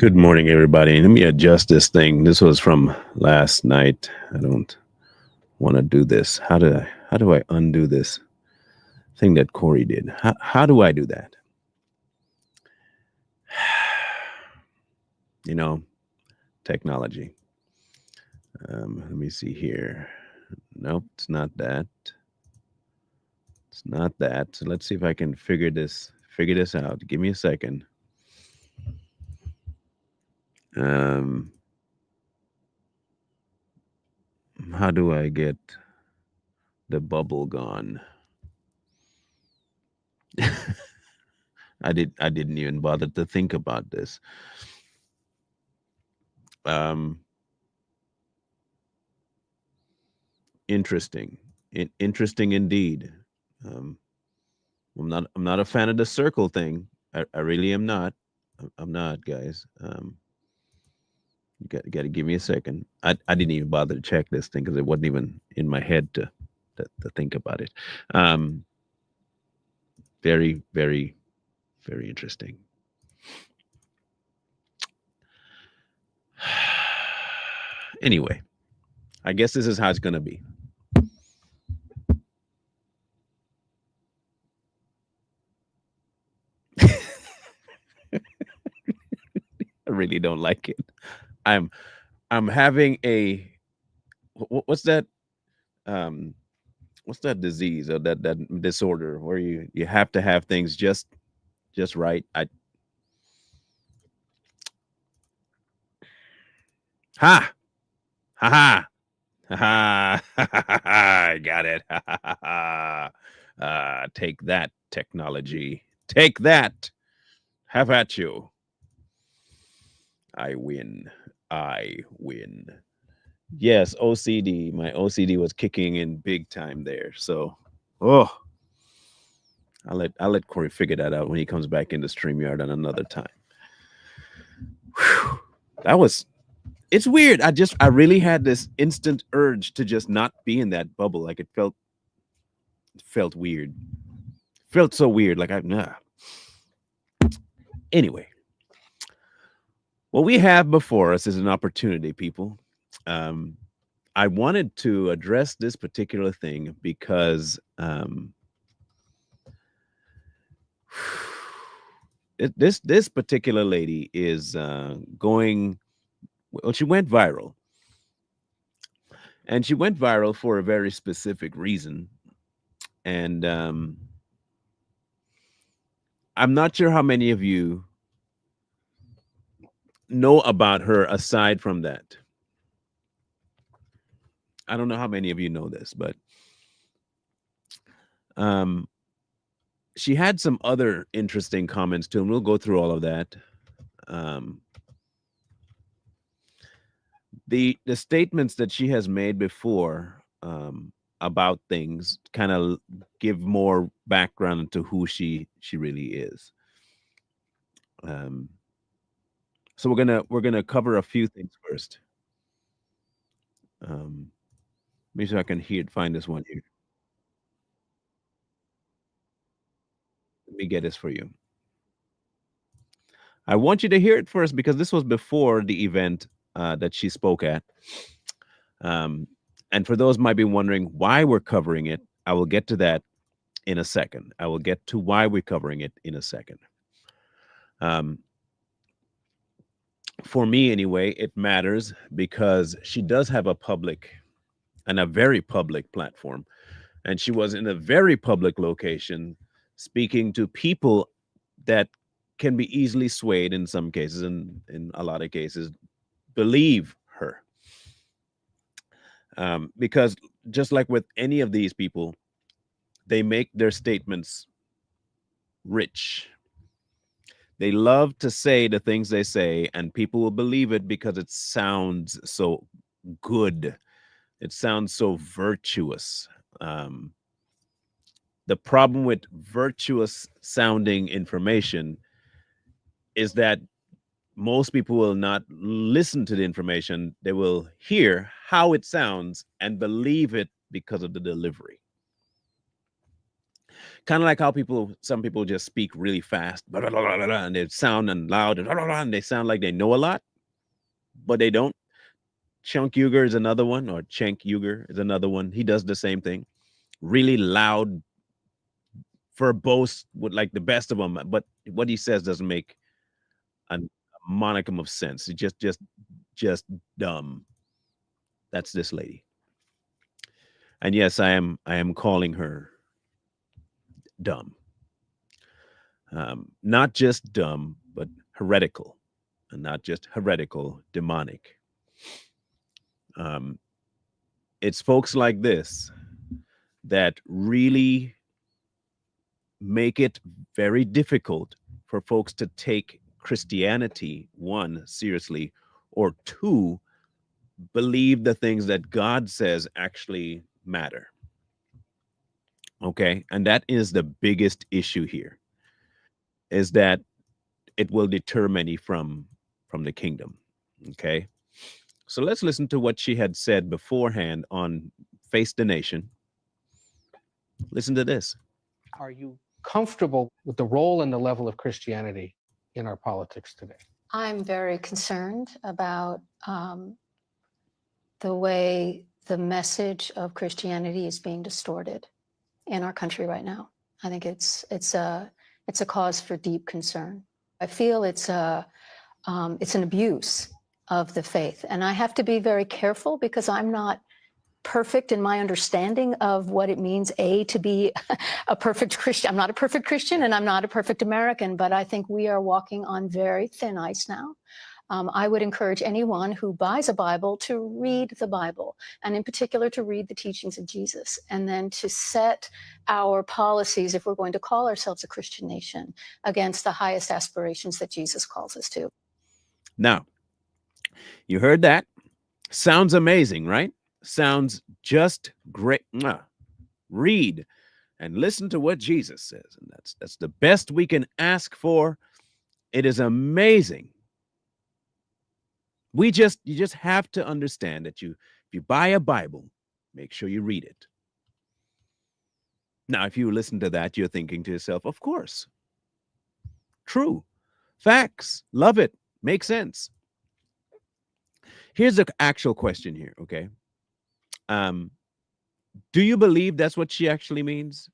Good morning, everybody. Let me adjust this thing. This was from last night. I don't want to do this. How do I undo this thing that Corey did? How do I do that? You know, technology. Let me see here. Nope, it's not that. It's not that. So let's see if I can figure this out. Give me a second. Um, how do I get the bubble gone? I didn't even bother to think about this. Um, interesting. Interesting indeed. Um, I'm not a fan of the circle thing. I really am not. I'm not, guys. You got to give me a second. I didn't even bother to check this thing because it wasn't even in my head to think about it. Um, very, very, very interesting. Anyway, I guess this is how it's gonna be. I really don't like it. I'm I'm having a what's that um what's that disease or that disorder where you have to have things just right. Ha ha ha ha ha I got it. Ha ha ha ha. Take that technology. Take that. Have at you. I win. I win. Yes, OCD. My OCD was kicking in big time there. So, oh, I'll let Corey figure that out when he comes back into StreamYard on another time. Whew. That was it's weird. I really had this instant urge to just not be in that bubble. Like it felt weird. Felt so weird. Like I nah. Anyway, what we have before us is an opportunity, people. Um, I wanted to address this particular thing because this particular lady is going. Well, she went viral, and she went viral for a very specific reason. And I'm not sure how many of you know about her aside from that. I don't know how many of you know this, but um, she had some other interesting comments too, and we'll go through all of that. Um, the statements that she has made before about things kind of give more background into who she really is. Um, so we're gonna cover a few things first. Um, Maybe so I can find this one here. Let me get this for you. I want you to hear it first because this was before the event that she spoke at. Um, and for those might be wondering why we're covering it, I will get to that in a second. I will get to why we're covering it in a second. Um, for me, anyway, it matters because she does have a public and a very public platform. And she was in a very public location speaking to people that can be easily swayed in some cases, and in a lot of cases, believe her. Because just like with any of these people, they make their statements rich. They love to say the things they say, and people will believe it because it sounds so good. It sounds so virtuous. Um, the problem with virtuous sounding information is that most people will not listen to the information. They will hear how it sounds and believe it because of the delivery. Kind of like how some people just speak really fast, blah, blah, blah, blah, blah, and they sound and loud, and, blah, blah, blah, and they sound like they know a lot, but they don't. Chunk Uger is another one, or Cenk Uger is another one. He does the same thing. Really loud, verbose, with like the best of them, but what he says doesn't make a monicum of sense. It's just dumb. That's this lady. And yes, I am calling her dumb. Not just dumb, but heretical, and not just heretical, demonic. Um, it's folks like this that really make it very difficult for folks to take Christianity, one, seriously, or two, believe the things that God says actually matter. Okay. And that is the biggest issue here, is that it will deter many from the kingdom. Okay. So let's listen to what she had said beforehand on Face the Nation. Listen to this. Are you comfortable with the role and the level of Christianity in our politics today? I'm very concerned about the way the message of Christianity is being distorted in our country right now. I think it's a cause for deep concern. I feel it's an abuse of the faith, and I have to be very careful because I'm not perfect in my understanding of what it means, to be a perfect Christian. I'm not a perfect Christian and I'm not a perfect American, but I think we are walking on very thin ice now. I would encourage anyone who buys a Bible to read the Bible, and in particular to read the teachings of Jesus, and then to set our policies, if we're going to call ourselves a Christian nation, against the highest aspirations that Jesus calls us to. Now, you heard that? Sounds amazing, right? Sounds just great. Read and listen to what Jesus says, and that's the best we can ask for. It is amazing. You just have to understand that if you buy a Bible, make sure you read it. Now, if you listen to that, you're thinking to yourself, of course, true, facts, love it, makes sense. Here's the actual question here, okay? Do you believe that's what she actually means?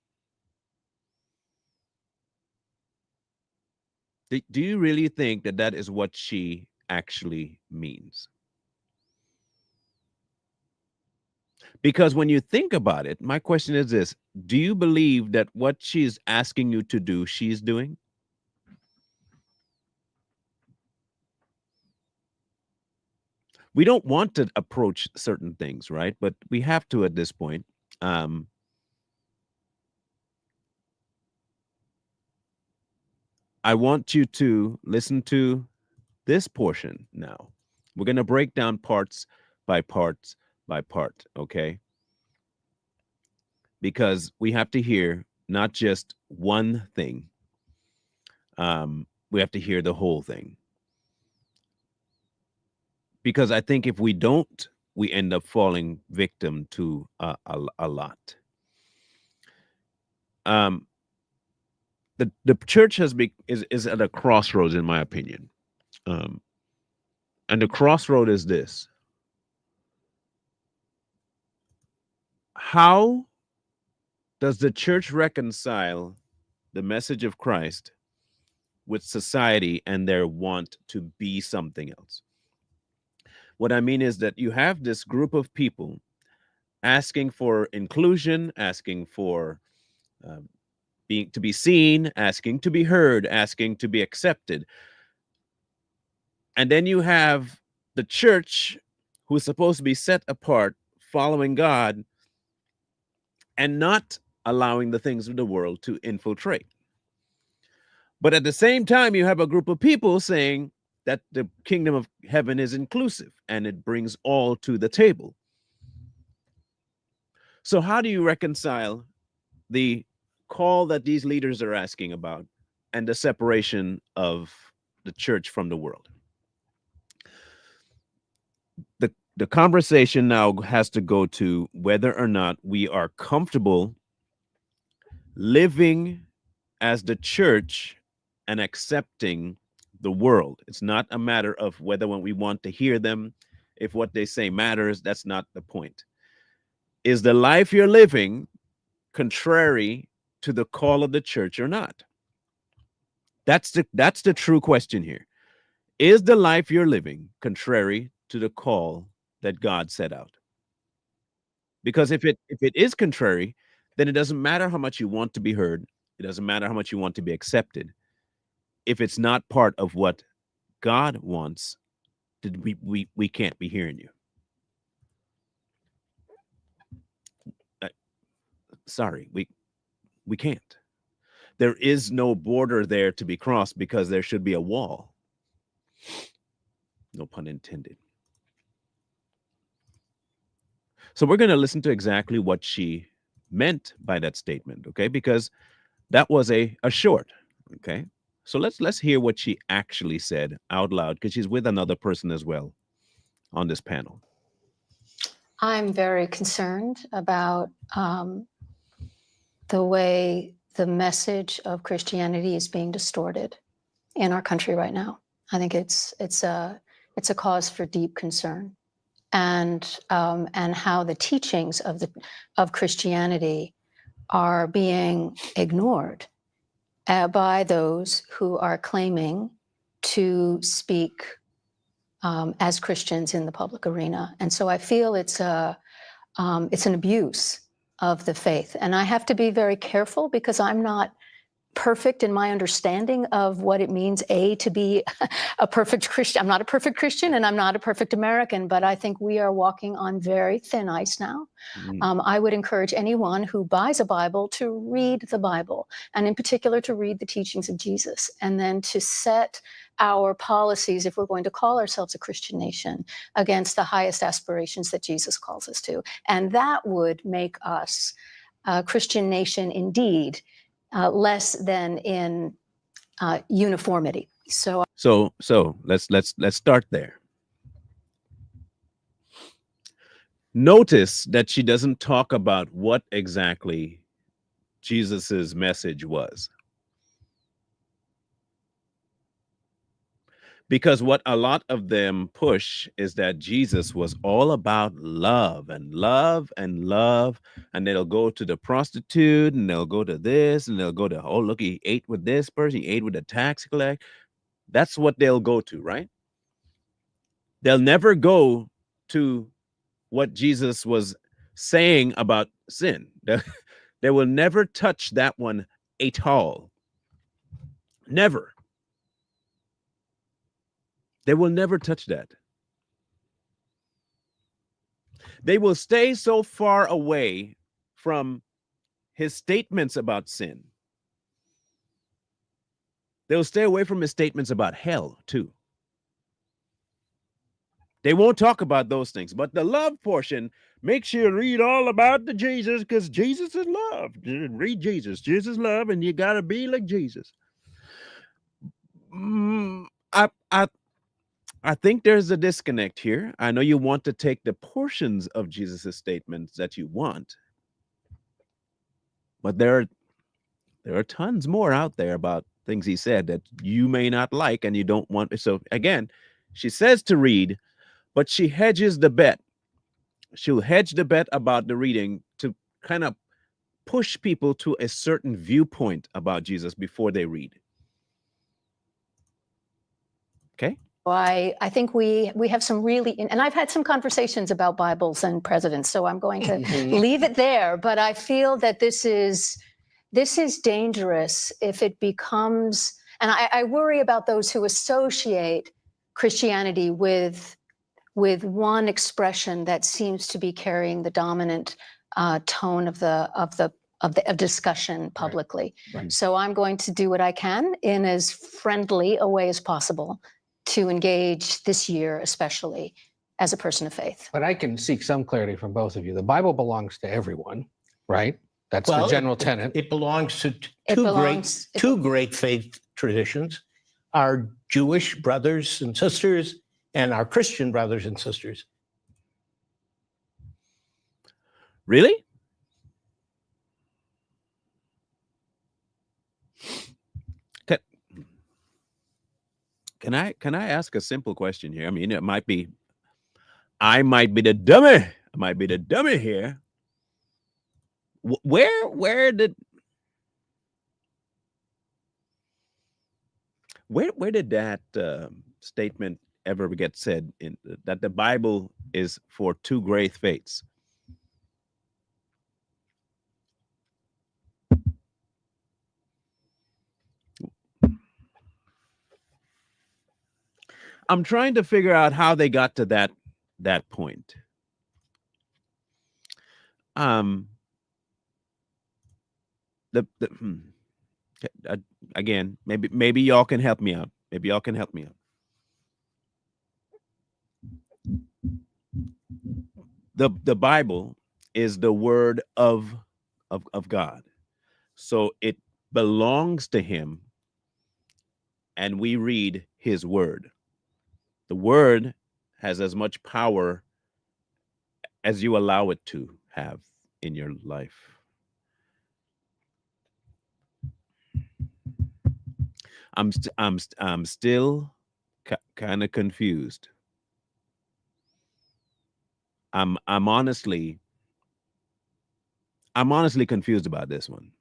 Do you really think that that is what she actually means? Because when you think about it, my question is this: do you believe that what she's asking you to do, she's doing? We don't want to approach certain things, right? But we have to at this point. I want you to listen to this portion now. We're going to break down parts by parts by part, okay? Because we have to hear not just one thing. We have to hear the whole thing. Because I think if we don't, we end up falling victim to a lot. The church is at a crossroads, in my opinion. And the crossroad is this: how does the church reconcile the message of Christ with society and their want to be something else? What I mean is that you have this group of people asking for inclusion, asking for being to be seen, asking to be heard, asking to be accepted. And then you have the church, who is supposed to be set apart, following God, and not allowing the things of the world to infiltrate. But at the same time, you have a group of people saying that the kingdom of heaven is inclusive and it brings all to the table. So how do you reconcile the call that these leaders are asking about and the separation of the church from the world? The conversation now has to go to whether or not we are comfortable living as the church and accepting the world. It's not a matter of whether when we want to hear them, if what they say matters. That's not the point. Is the life you're living contrary to the call of the church or not? That's the true question here. Is the life you're living contrary to the call that God set out? Because if it is contrary, then it doesn't matter how much you want to be heard. It doesn't matter how much you want to be accepted. If it's not part of what God wants, then we can't be hearing you. Sorry, we can't. There is no border there to be crossed because there should be a wall. No pun intended. So we're going to listen to exactly what she meant by that statement, okay? Because that was a short, okay? So let's hear what she actually said out loud, because she's with another person as well on this panel. I'm very concerned about the way the message of Christianity is being distorted in our country right now. I think it's a cause for deep concern, and how the teachings of Christianity are being ignored by those who are claiming to speak as Christians in the public arena. And so I feel it's an abuse of the faith. And I have to be very careful because I'm not perfect in my understanding of what it means, to be a perfect Christian. I'm not a perfect Christian and I'm not a perfect American, but I think we are walking on very thin ice now. I would encourage anyone who buys a Bible to read the Bible, and in particular to read the teachings of Jesus, and then to set our policies, if we're going to call ourselves a Christian nation, against the highest aspirations that Jesus calls us to. And that would make us a Christian nation indeed, less than in uniformity. So let's start there. Notice that she doesn't talk about what exactly Jesus's message was. Because what a lot of them push is that Jesus was all about love and love and love. And they'll go to the prostitute and they'll go to this and they'll go to, oh, look, he ate with this person, he ate with the tax collector. That's what they'll go to, right? They'll never go to what Jesus was saying about sin. They will never touch that one at all. Never. They will never touch that. They will stay so far away from his statements about sin. They'll stay away from his statements about hell, too. They won't talk about those things. But the love portion, make sure you read all about the Jesus, because Jesus is love. Read Jesus. Jesus is love, and you got to be like Jesus. I think there's a disconnect here. I know you want to take the portions of Jesus's statements that you want, but there are tons more out there about things he said that you may not like and you don't want. So again, she says to read, but she hedges the bet. She'll hedge the bet about the reading to kind of push people to a certain viewpoint about Jesus before they read. Okay? I think we have some really, and I've had some conversations about Bibles and presidents, so I'm going to leave it there. But I feel that this is dangerous if it becomes, and I worry about those who associate Christianity with one expression that seems to be carrying the dominant tone of discussion publicly. Right. So I'm going to do what I can in as friendly a way as possible to engage this year, especially as a person of faith. But I can seek some clarity from both of you. The Bible belongs to everyone, right? That's the general tenet. It belongs to two great faith traditions, our Jewish brothers and sisters and our Christian brothers and sisters. Really? Can I ask a simple question here? I mean, I might be the dummy. I might be the dummy here. Where did that statement ever get said in that the Bible is for two great faiths? I'm trying to figure out how they got to that point. Again, maybe y'all can help me out. Maybe y'all can help me out. The Bible is the word of God. So it belongs to him, and we read his word. The word has as much power as you allow it to have in your life. I'm still kind of confused. I'm honestly confused about this one.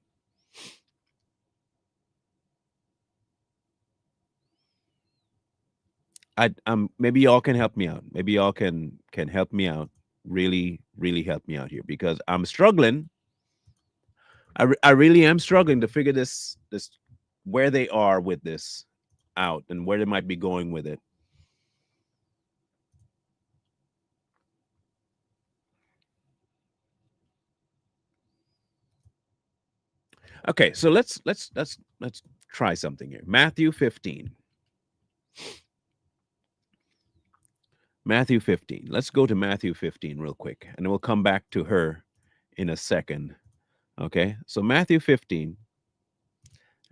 Maybe y'all can help me out. Maybe y'all can help me out. Really help me out here, because I'm struggling. I really am struggling to figure this where they are with this out and where they might be going with it. Okay, so let's try something here. Matthew 15. Matthew 15. Let's go to Matthew 15 real quick, and then we'll come back to her in a second. Okay, so Matthew 15,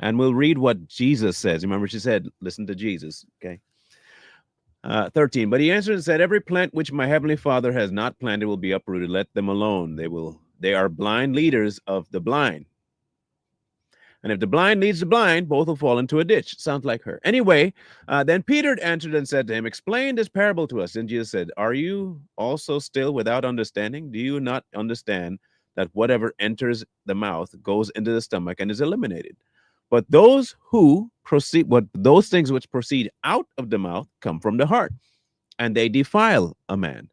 and we'll read what Jesus says. Remember, she said, listen to Jesus. Okay. 13. But he answered and said, every plant which my heavenly Father has not planted will be uprooted. Let them alone. They are blind leaders of the blind. And if the blind leads the blind, both will fall into a ditch. Sounds like her. Anyway, then Peter answered and said to him, explain this parable to us. And Jesus said, are you also still without understanding? Do you not understand that whatever enters the mouth goes into the stomach and is eliminated? But those things which proceed out of the mouth come from the heart, and they defile a man.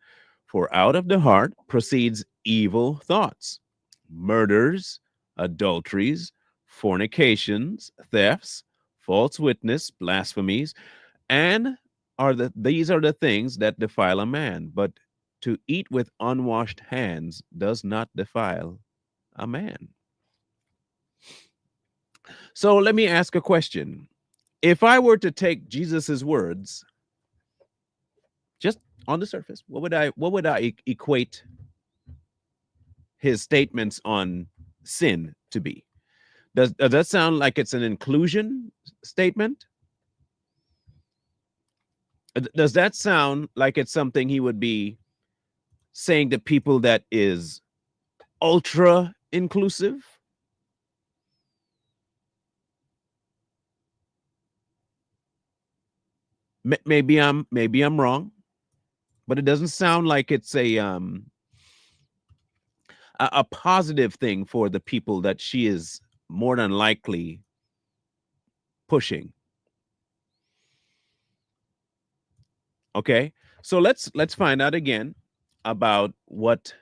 For out of the heart proceeds evil thoughts, murders, adulteries, fornications, thefts, false witness, blasphemies, and these are the things that defile a man. But to eat with unwashed hands does not defile a man. So let me ask a question. If I were to take Jesus's words just on the surface, what would I equate his statements on sin to be? Does that sound like it's an inclusion statement? Does that sound like it's something he would be saying to people that is ultra inclusive? Maybe I'm wrong, but it doesn't sound like it's a positive thing for the people that she is more than likely pushing. Okay, so let's find out again about what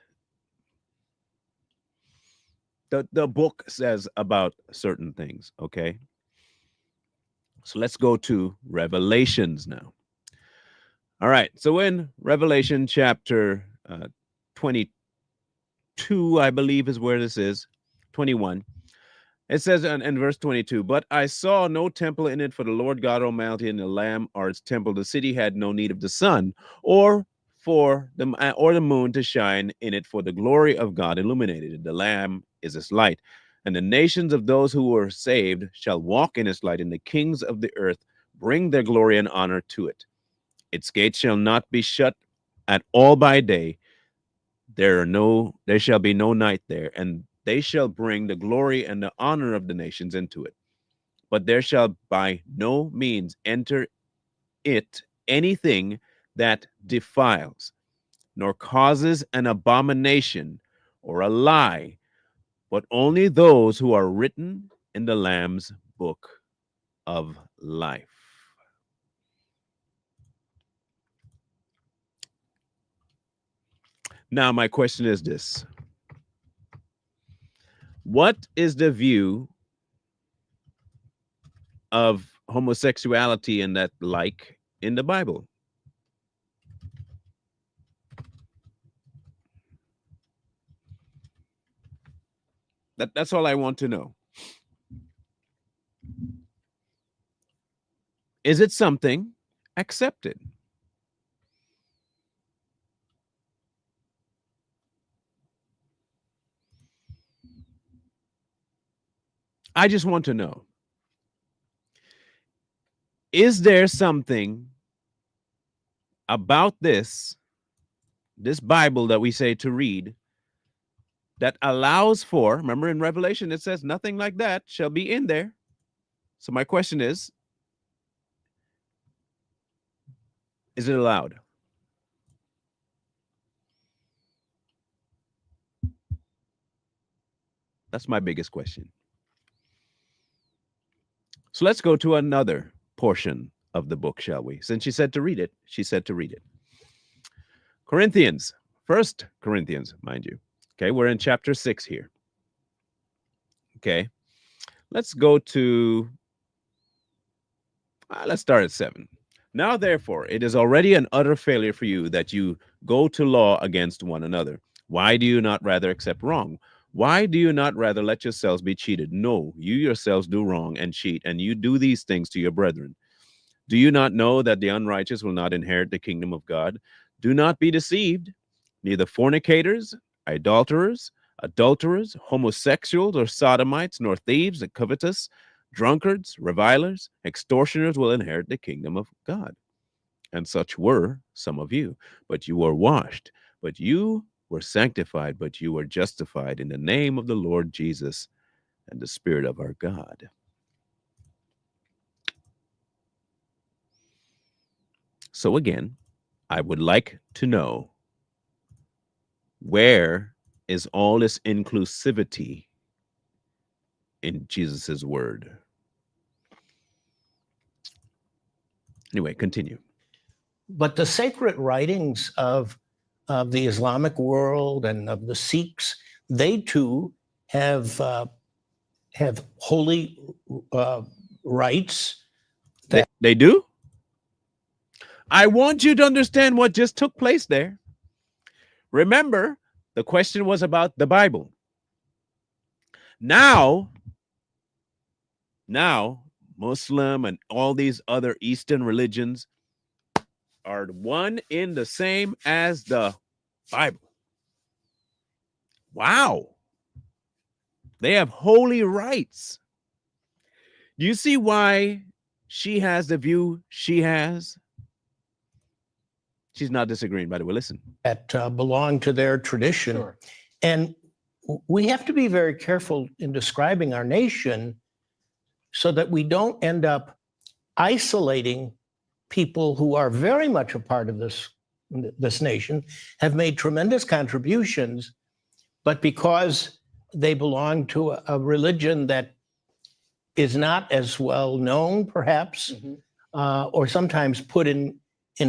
the book says about certain things. Okay, so let's go to Revelations now. All right, so in Revelation chapter 22, I believe is where this is, 21. It says in verse 22, but I saw no temple in it, for the Lord God Almighty and the Lamb are its temple. The city had no need of the sun or the moon to shine in it, for the glory of God illuminated it. The Lamb is its light. And the nations of those who were saved shall walk in its light, and the kings of the earth bring their glory and honor to it. Its gates shall not be shut at all by day. There shall be no night there, and they shall bring the glory and the honor of the nations into it. But there shall by no means enter it anything that defiles, nor causes an abomination or a lie, but only those who are written in the Lamb's book of life. Now, my question is this: what is the view of homosexuality and that like in the Bible? That's all I want to know. Is it something accepted? I just want to know. Is there something about this Bible that we say to read that allows for, remember in Revelation it says nothing like that shall be in there. So my question is it allowed? That's my biggest question. So let's go to another portion of the book, shall we? Since she said to read it, she said to read it. Corinthians, 1 Corinthians, mind you. Okay, we're in chapter 6 here. Okay, let's go to, let's start at 7. Now, therefore, it is already an utter failure for you that you go to law against one another. Why do you not rather accept wrong? Why do you not rather let yourselves be cheated? No, you yourselves do wrong and cheat, and you do these things to your brethren. Do you not know that the unrighteous will not inherit the kingdom of God? Do not be deceived. Neither fornicators, adulterers, homosexuals, or sodomites, nor thieves, and covetous, drunkards, revilers, extortioners will inherit the kingdom of God. And such were some of you. But you were washed, but you were sanctified, but you were justified in the name of the Lord Jesus and the Spirit of our God. So again, I would like to know, where is all this inclusivity in Jesus's word? Anyway, continue. But the sacred writings of the Islamic world and of the Sikhs, they too have holy rights. They do? I want you to understand what just took place there. Remember, the question was about the Bible. Now, Muslim and all these other Eastern religions are one in the same as the Bible. Wow. They have holy rights. Do you see why she has the view she has? She's not disagreeing, by the way. Listen. That belong to their tradition. Sure. And we have to be very careful in describing our nation so that we don't end up isolating people who are very much a part of this nation, have made tremendous contributions, but because they belong to a religion that is not as well known, perhaps, or sometimes put in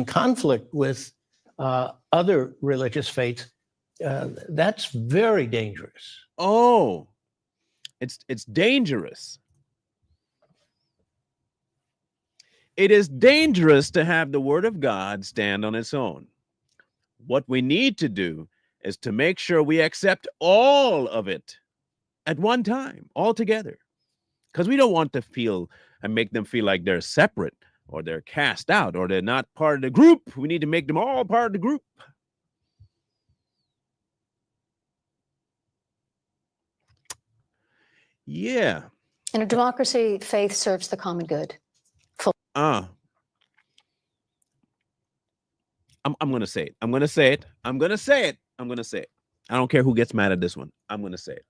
conflict with other religious faiths, that's very dangerous. Oh, it's dangerous. It is dangerous to have the word of God stand on its own. What we need to do is to make sure we accept all of it at one time, all together. Because we don't want to feel and make them feel like they're separate or they're cast out or they're not part of the group. We need to make them all part of the group. Yeah. In a democracy, faith serves the common good. I'm going to say it. I'm going to say it. I'm going to say it. I'm going to say it. I don't care who gets mad at this one. I'm going to say it.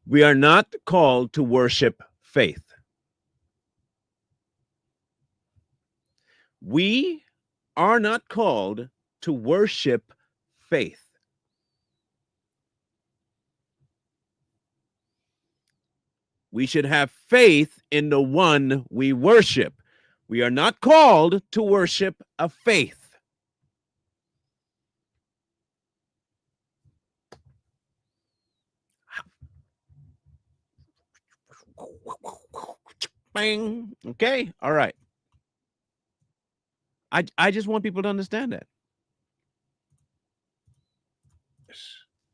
We are not called to worship faith. We are not called to worship faith. We should have faith in the one we worship. We are not called to worship a faith. Bang. Okay. All right. I just want people to understand that.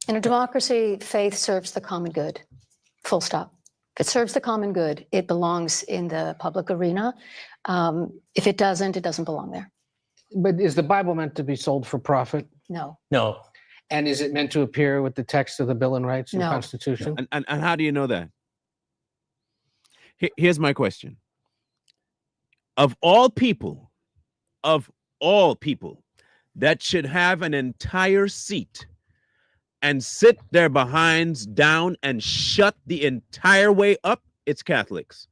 In a democracy, faith serves the common good. Full stop. If it serves the common good, it belongs in the public arena. If it doesn't belong there. But is the Bible meant to be sold for profit? No. No. And is it meant to appear with the text of the Bill and Rights and No. Constitution? And how do you know that? Here's my question. Of all people that should have an entire seat and sit their behinds down and shut the entire way up, it's Catholics.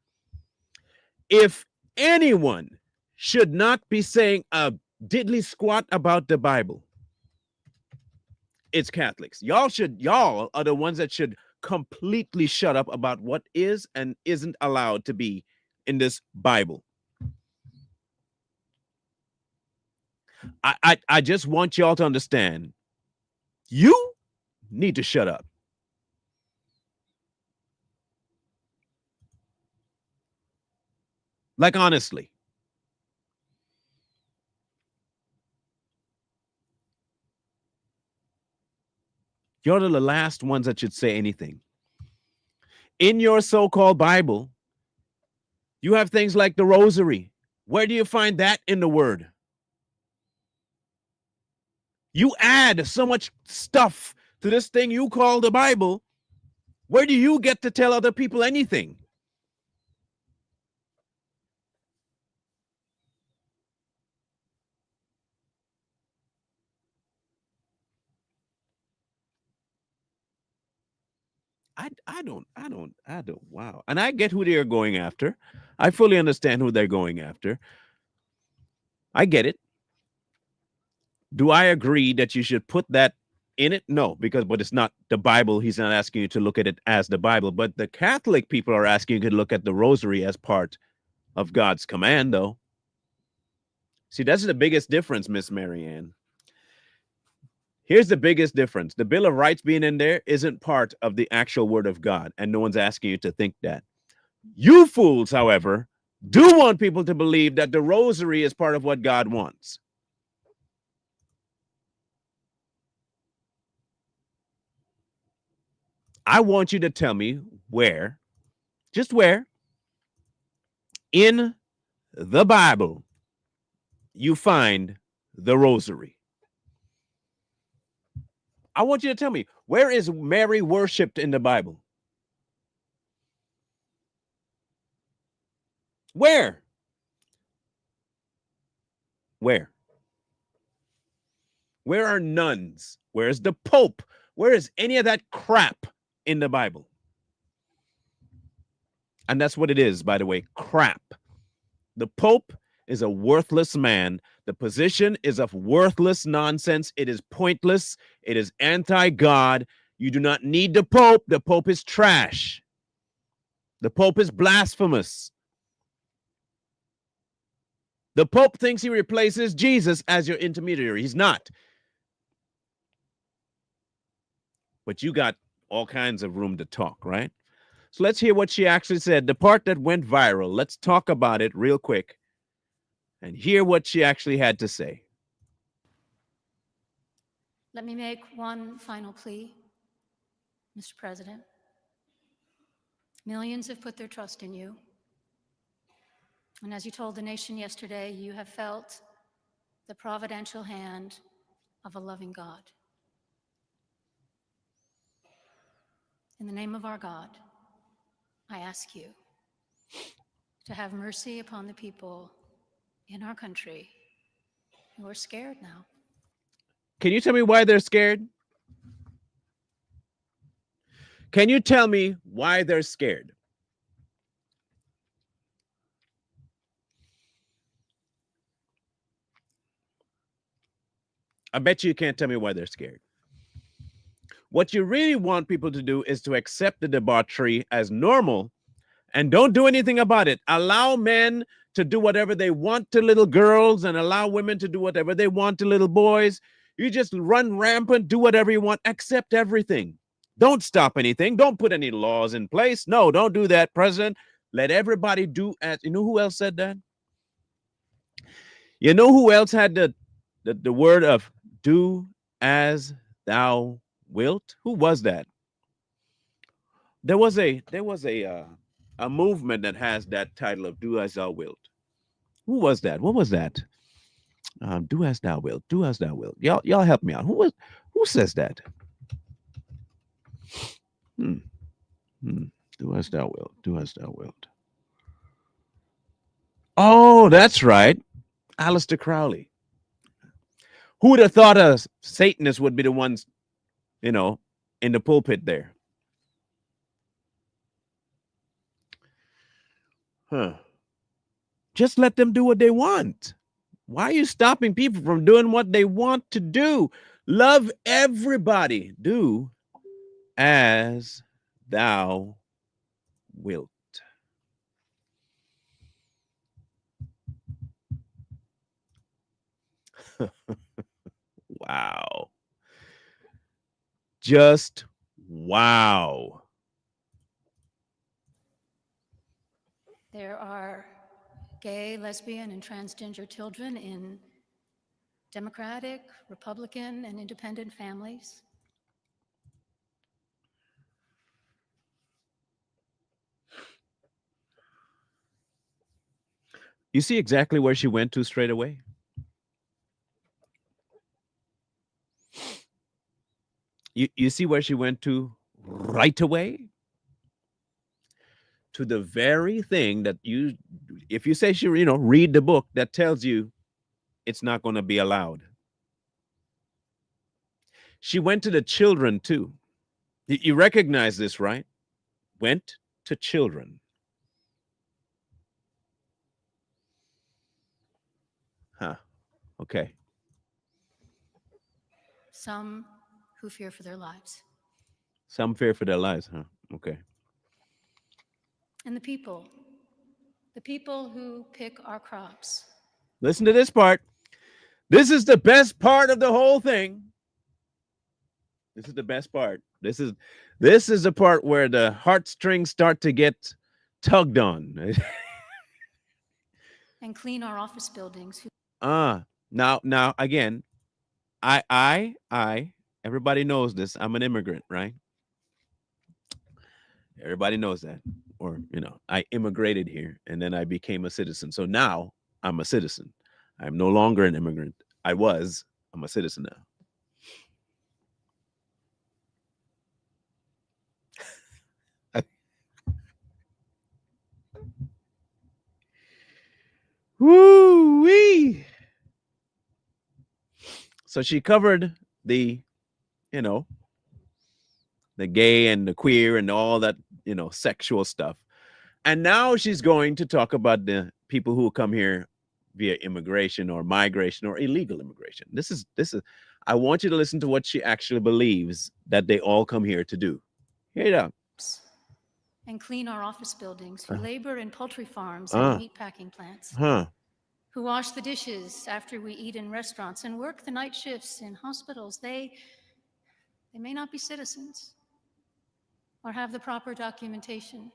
If anyone should not be saying a diddly squat about the Bible, it's Catholics. Y'all are the ones that should completely shut up about what is and isn't allowed to be in this Bible. I just want y'all to understand, you need to shut up. Like, honestly. You're the last ones that should say anything. In your so-called Bible, you have things like the rosary. Where do you find that in the word? You add so much stuff to this thing you call the Bible. Where do you get to tell other people anything? I don't, wow. And I get who they're going after. I fully understand who they're going after. I get it. Do I agree that you should put that in it? No, but it's not the Bible. He's not asking you to look at it as the Bible, but the Catholic people are asking you to look at the rosary as part of God's command, though. See, that's the biggest difference, Miss Mariann. Here's the biggest difference. The Bill of Rights being in there isn't part of the actual word of God, and no one's asking you to think that. You fools, however, do want people to believe that the rosary is part of what God wants. I want you to tell me where, just where, in the Bible you find the rosary. I want you to tell me, where is Mary worshipped in the Bible? Where? Where? Where are nuns? Where is the Pope? Where is any of that crap in the Bible? And that's what it is, by the way, crap. The Pope is a worthless man. The position is of worthless nonsense. It is pointless. It is anti-God. You do not need the Pope. The Pope is trash. The Pope is blasphemous. The Pope thinks he replaces Jesus as your intermediary. He's not. But you got all kinds of room to talk, right? So let's hear what she actually said. The part that went viral. Let's talk about it real quick and hear what she actually had to say. Let me make one final plea, Mr. President. Millions have put their trust in you. And as you told the nation yesterday, you have felt the providential hand of a loving God. In the name of our God, I ask you to have mercy upon the people in our country who are scared now. Can you tell me why they're scared? Can you tell me why they're scared? I bet you can't tell me why they're scared. What you really want people to do is to accept the debauchery as normal and don't do anything about it. Allow men to do whatever they want to little girls and allow women to do whatever they want to little boys. You just run rampant, do whatever you want, accept everything. Don't stop anything. Don't put any laws in place. No, don't do that, President. Let everybody do as, you know who else said that? You know who else had the word of do as thou wilt? Who was that? There was a movement that has that title of do as thou wilt. Who was that? What was that? Do as thou wilt. Do as thou wilt. Y'all help me out. Who says that? Do as thou wilt. Do as thou wilt. Oh, that's right. Aleister Crowley. Who would have thought a Satanist would be the ones, in the pulpit there? Just let them do what they want. Why are you stopping people from doing what they want to do? Love everybody. Do as thou wilt. Wow. Just wow. There are gay, lesbian, and transgender children in Democratic, Republican, and independent families. You see exactly where she went to straight away? You see where she went to right away? To the very thing that if you say she, read the book that tells you it's not going to be allowed. She went to the children too. You recognize this, right? Went to children. Huh. Okay. Some who fear for their lives. Some fear for their lives, huh? Okay. And the people who pick our crops. Listen to this part. This is the best part of the whole thing. This is the best part. This is the part where the heartstrings start to get tugged on. And clean our office buildings. Now again, I everybody knows this. I'm an immigrant, right? Everybody knows that. Or, I immigrated here and then I became a citizen. So now I'm a citizen. I'm no longer an immigrant. I'm a citizen now. Woo-wee. So she covered the gay and the queer and all that, sexual stuff. And now she's going to talk about the people who come here via immigration or migration or illegal immigration. This is, I want you to listen to what she actually believes that they all come here to do. Hear it out. And clean our office buildings, who labor in poultry farms and meatpacking plants, who wash the dishes after we eat in restaurants and work the night shifts in hospitals. They may not be citizens or have the proper documentation,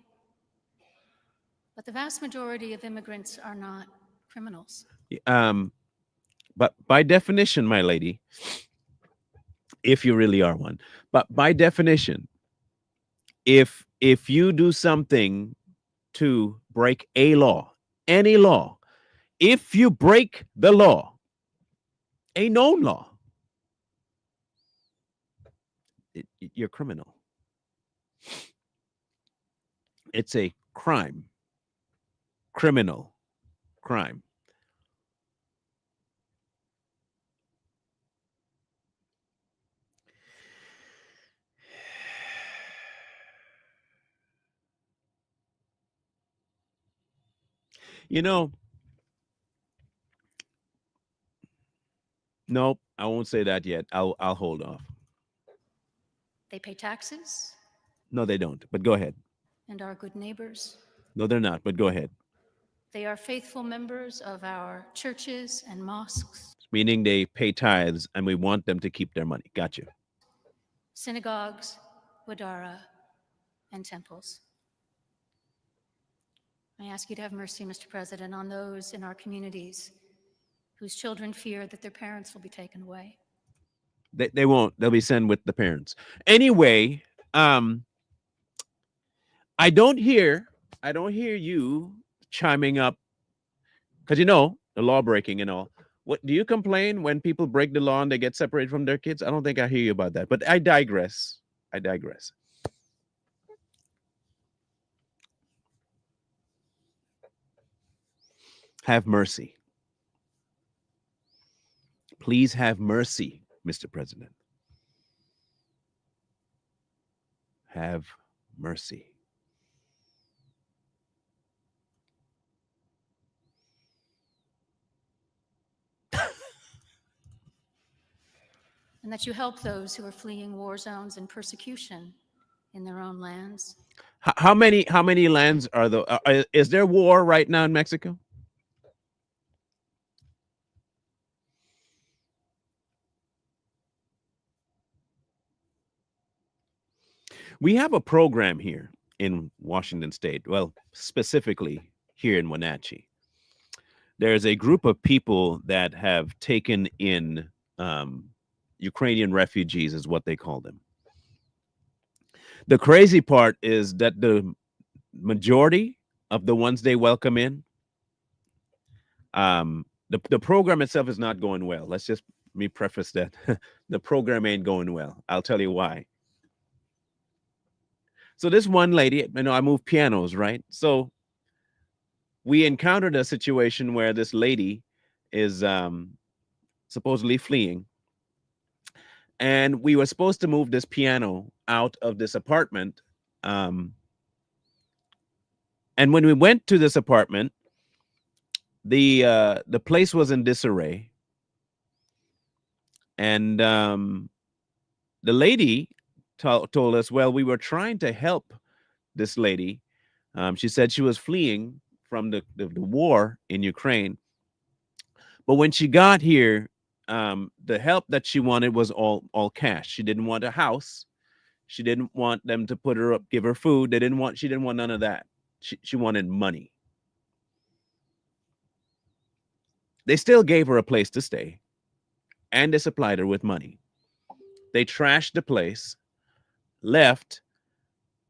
but the vast majority of immigrants are not criminals. But by definition, my lady, if you really are one, but by definition, if you do something to break a law, any law, if you break the law, a known law, you're criminal. It's a crime. Criminal crime. Nope. I won't say that yet. I'll hold off. They pay taxes No, they don't. But go ahead. and are good neighbors. No, they're not. But go ahead. They are faithful members of our churches and mosques, Meaning they pay tithes, and we want them to keep their money. Gotcha. synagogues, wadara, and temples. I ask you to have mercy, Mr. President, on those in our communities whose children fear that their parents will be taken away. They won't. They'll be sent with the parents. Anyway, I don't hear you chiming up, because you know the law breaking and all. What do you complain when people break the law and they get separated from their kids? I don't think I hear you about that. But I digress. I digress. Have mercy. Please have mercy, Mr. President. Have mercy. And that you help those who are fleeing war zones and persecution in their own lands. How many lands are the? Is there war right now in Mexico? We have a program here in Washington State. Well, specifically here in Wenatchee. There's a group of people that have taken in Ukrainian refugees, is what they call them. The crazy part is that the majority of the ones they welcome in, the program itself is not going well. Let's just me preface that. The program ain't going well. I'll tell you why. So this one lady, I move pianos, right? So we encountered a situation where this lady is supposedly fleeing. And we were supposed to move this piano out of this apartment. And when we went to this apartment, the place was in disarray. And the lady told us, well, we were trying to help this lady. She said she was fleeing from the war in Ukraine. But when she got here, the help that she wanted was all cash. She didn't want a house. She didn't want them to put her up, give her food. She didn't want none of that. She wanted money. They still gave her a place to stay, and they supplied her with money. They trashed the place, left,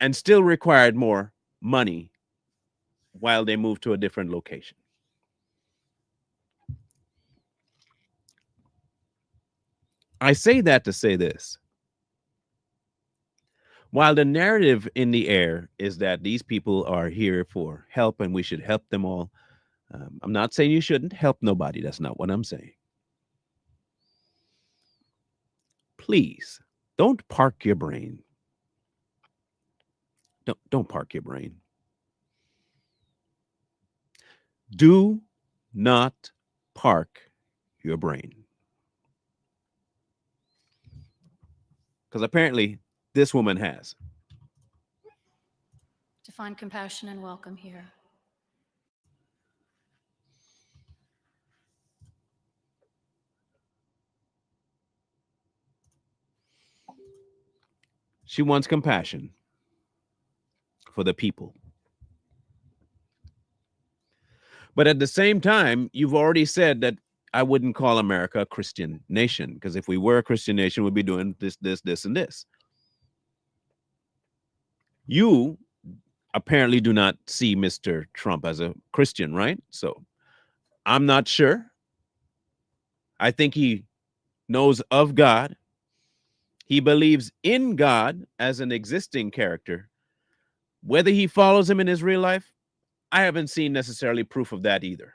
and still required more money while they moved to a different location. I say that to say this. While the narrative in the air is that these people are here for help and we should help them all, I'm not saying you shouldn't help nobody. That's not what I'm saying. Please, don't park your brain. Don't park your brain. Do not park your brain. Because apparently this woman has. To find compassion and welcome here. She wants compassion for the people. But at the same time, you've already said that I wouldn't call America a Christian nation, because if we were a Christian nation, we'd be doing this, and this. You apparently do not see Mr. Trump as a Christian, right? So I'm not sure. I think he knows of God. He believes in God as an existing character. Whether he follows him in his real life, I haven't seen necessarily proof of that either.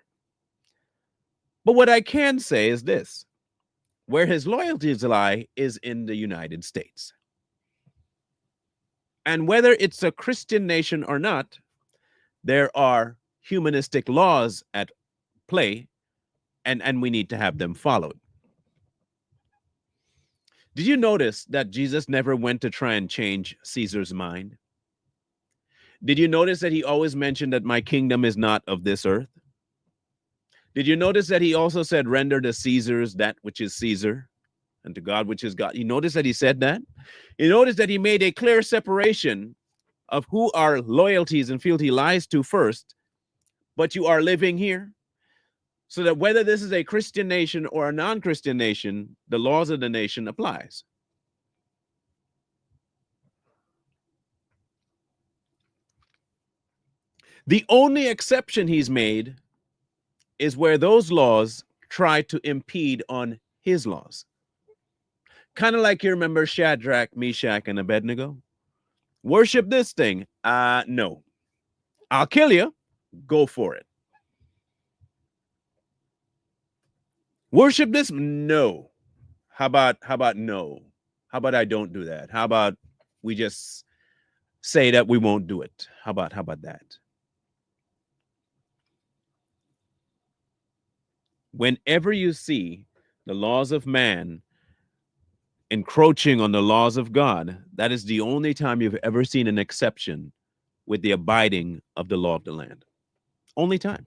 But what I can say is this: where his loyalties lie is in the United States. And whether it's a Christian nation or not, there are humanistic laws at play, and we need to have them followed. Did you notice that Jesus never went to try and change Caesar's mind? Did you notice that he always mentioned that my kingdom is not of this earth? Did you notice that he also said, render to Caesar's that which is Caesar, and to God which is God? You notice that he said that? You notice that he made a clear separation of who our loyalties and fealty lies to first, but you are living here, so that whether this is a Christian nation or a non-Christian nation, the laws of the nation applies. The only exception he's made is where those laws try to impede on his laws. Kind of like you remember Shadrach, Meshach, and Abednego. Worship this thing. No. I'll kill you. Go for it. Worship this? No. How about no? How about I don't do that? How about we just say that we won't do it? How about that? Whenever you see the laws of man encroaching on the laws of God, that is the only time you've ever seen an exception with the abiding of the law of the land. Only time.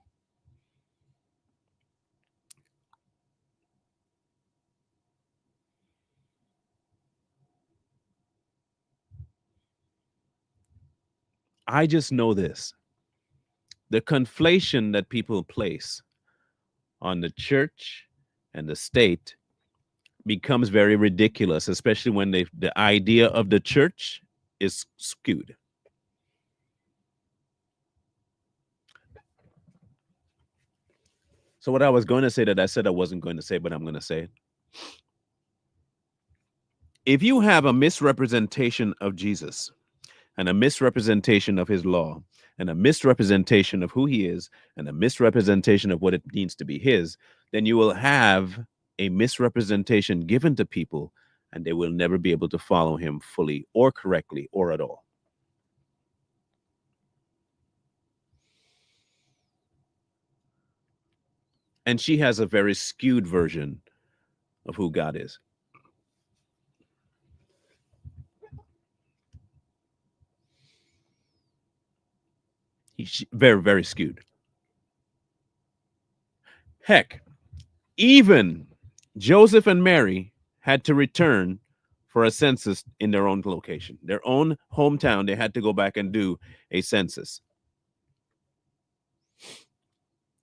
I just know this. The conflation that people place on the church and the state becomes very ridiculous, especially when the idea of the church is skewed. So what I was going to say that I said I wasn't going to say, but I'm going to say it. If you have a misrepresentation of Jesus and a misrepresentation of his law and a misrepresentation of who he is and a misrepresentation of what it means to be his, then you will have a misrepresentation given to people and they will never be able to follow him fully or correctly or at all. And she has a very skewed version of who God is. He's very, very skewed. Heck, even Joseph and Mary had to return for a census in their own location, their own hometown. They had to go back and do a census.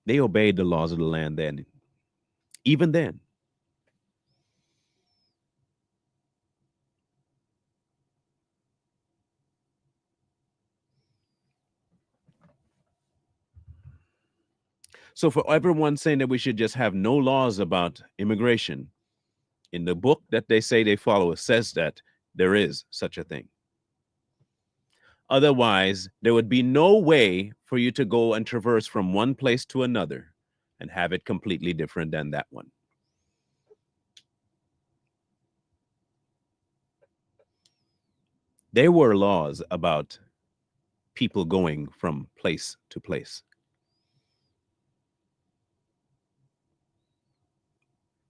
They obeyed the laws of the land then, even then. So for everyone saying that we should just have no laws about immigration, in the book that they say they follow, it says that there is such a thing. Otherwise, there would be no way for you to go and traverse from one place to another and have it completely different than that one. There were laws about people going from place to place.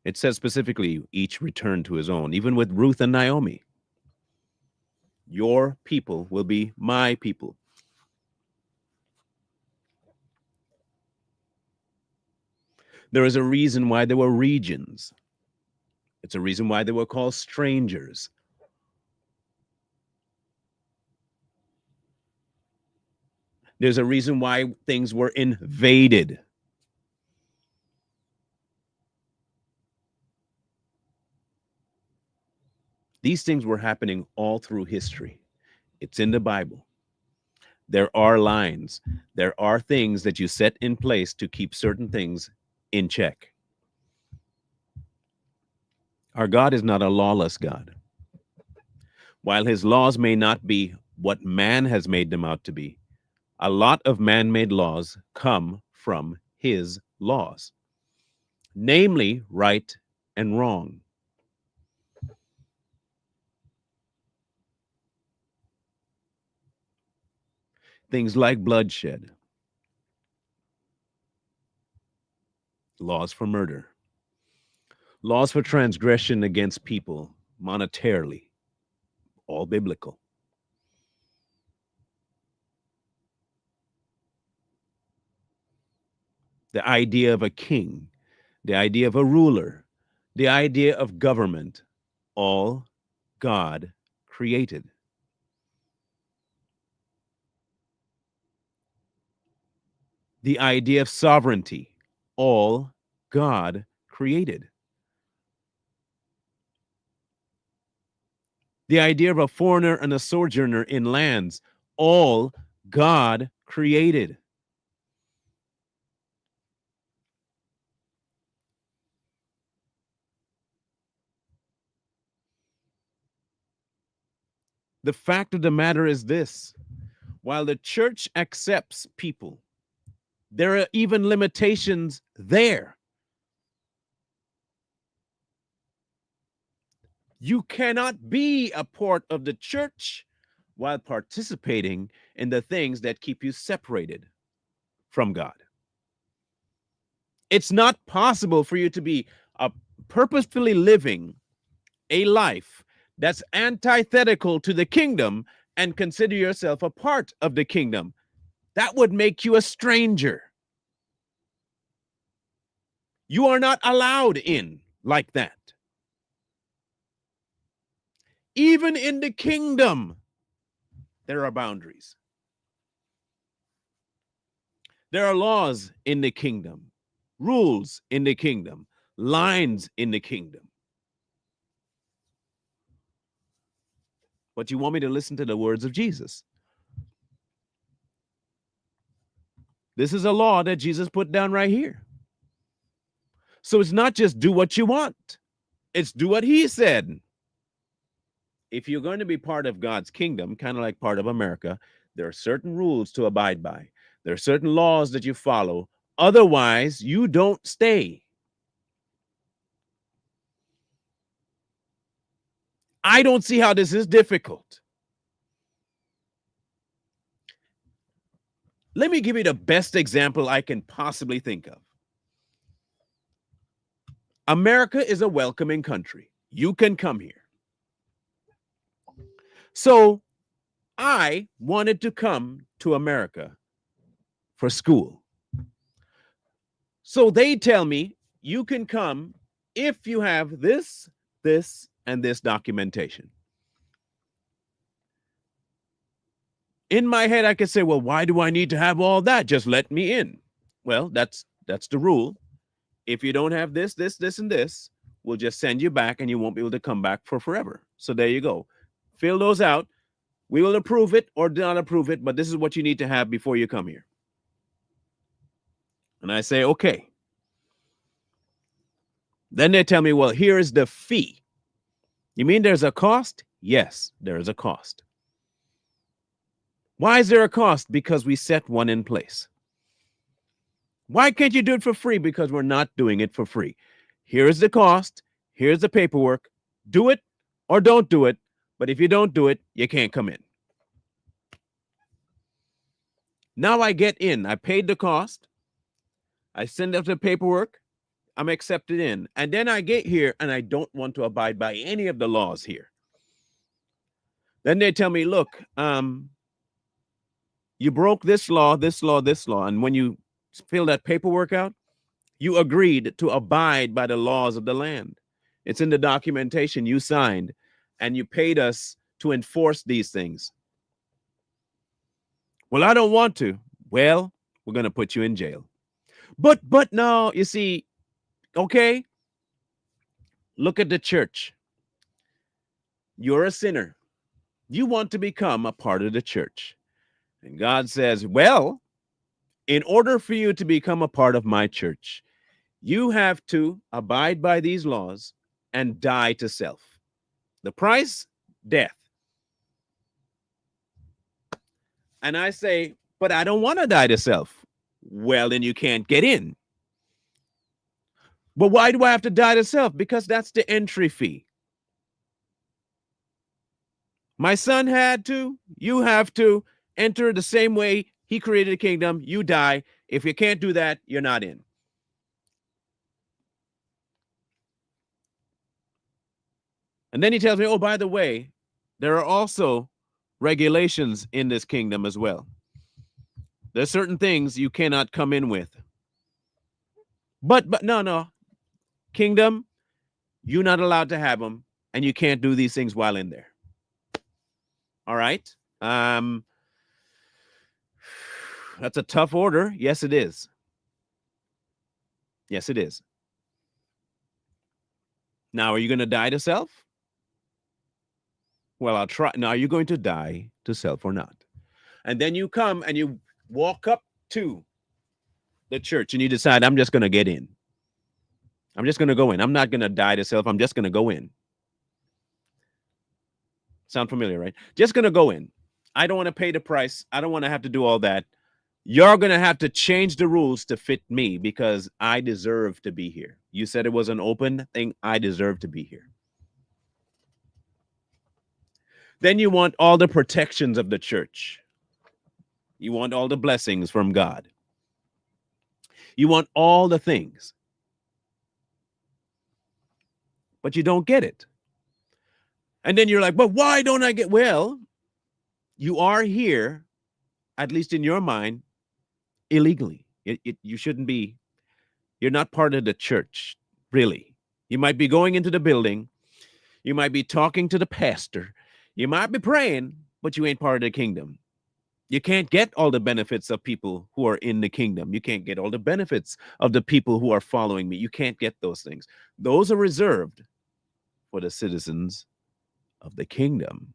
It says specifically, each returned to his own, even with Ruth and Naomi. Your people will be my people. There is a reason why there were regions. It's a reason why they were called strangers. There's a reason why things were invaded. These things were happening all through history. It's in the Bible. There are lines. There are things that you set in place to keep certain things in check. Our God is not a lawless God. While his laws may not be what man has made them out to be, a lot of man-made laws come from his laws, namely right and wrong. Things like bloodshed, laws for murder, laws for transgression against people monetarily, all biblical. The idea of a king, the idea of a ruler, the idea of government, all God created. The idea of sovereignty, all God created. The idea of a foreigner and a sojourner in lands, all God created. The fact of the matter is this: while the church accepts people, there are even limitations there. You cannot be a part of the church while participating in the things that keep you separated from God. It's not possible for you to be purposefully living a life that's antithetical to the kingdom and consider yourself a part of the kingdom. That would make you a stranger. You are not allowed in like that. Even in the kingdom, there are boundaries. There are laws in the kingdom, rules in the kingdom, lines in the kingdom. But you want me to listen to the words of Jesus. This is a law that Jesus put down right here. So it's not just do what you want. It's do what he said. If you're going to be part of God's kingdom, kind of like part of America, there are certain rules to abide by. There are certain laws that you follow. Otherwise, you don't stay. I don't see how this is difficult. Let me give you the best example I can possibly think of. America is a welcoming country. You can come here. So I wanted to come to America for school. So they tell me you can come if you have this, this, and this documentation. In my head, I could say, well, why do I need to have all that? Just let me in. Well, that's the rule. If you don't have this, this, this, and this, we'll just send you back and you won't be able to come back for forever. So there you go. Fill those out. We will approve it or do not approve it, but this is what you need to have before you come here. And I say, okay. Then they tell me, well, here is the fee. You mean there's a cost? Yes, there is a cost. Why is there a cost? Because we set one in place. Why can't you do it for free? Because we're not doing it for free. Here's the cost. Here's the paperwork. Do it or don't do it. But if you don't do it, you can't come in. Now I get in. I paid the cost. I send up the paperwork. I'm accepted in. And then I get here and I don't want to abide by any of the laws here. Then they tell me, look, you broke this law, this law, this law. And when you fill that paperwork out, you agreed to abide by the laws of the land. It's in the documentation you signed, and you paid us to enforce these things. Well, I don't want to. Well, we're going to put you in jail. But no, you see, okay, look at the church. You're a sinner. You want to become a part of the church. And God says, well, in order for you to become a part of my church, you have to abide by these laws and die to self. The price, death. And I say, but I don't want to die to self. Well, then you can't get in. But why do I have to die to self? Because that's the entry fee. My son had to, you have to enter the same way he created a kingdom. You die. If you can't do that, you're not in. And then he tells me, oh, by the way, there are also regulations in this kingdom as well. There's certain things you cannot come in with. But no, kingdom, you're not allowed to have them, and you can't do these things while in there. All right. That's a tough order. Yes, it is. Yes, it is. Now, are you going to die to self? Well, I'll try. Now, are you going to die to self or not? And then you come and you walk up to the church and you decide, I'm just going to get in. I'm just going to go in. I'm not going to die to self. I'm just going to go in. Sound familiar, right? Just going to go in. I don't want to pay the price. I don't want to have to do all that. You're going to have to change the rules to fit me because I deserve to be here. You said it was an open thing. I deserve to be here. Then you want all the protections of the church. You want all the blessings from God. You want all the things. But you don't get it. And then you're like, but why don't I get? Well, you are here, at least in your mind, illegally. You shouldn't be. You're not part of the church, really. You might be going into the building. You might be talking to the pastor. You might be praying, but you ain't part of the kingdom. You can't get all the benefits of people who are in the kingdom. You can't get all the benefits of the people who are following me. You can't get those things. Those are reserved for the citizens of the kingdom.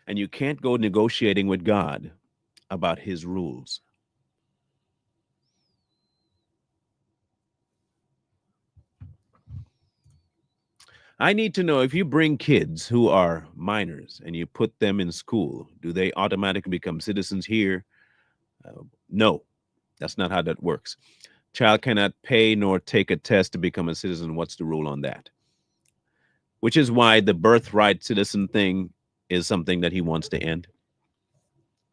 And you can't go negotiating with God about his rules. I need to know, if you bring kids who are minors and you put them in school, do they automatically become citizens here? No, that's not how that works. Child cannot pay nor take a test to become a citizen. What's the rule on that? Which is why the birthright citizen thing is something that he wants to end.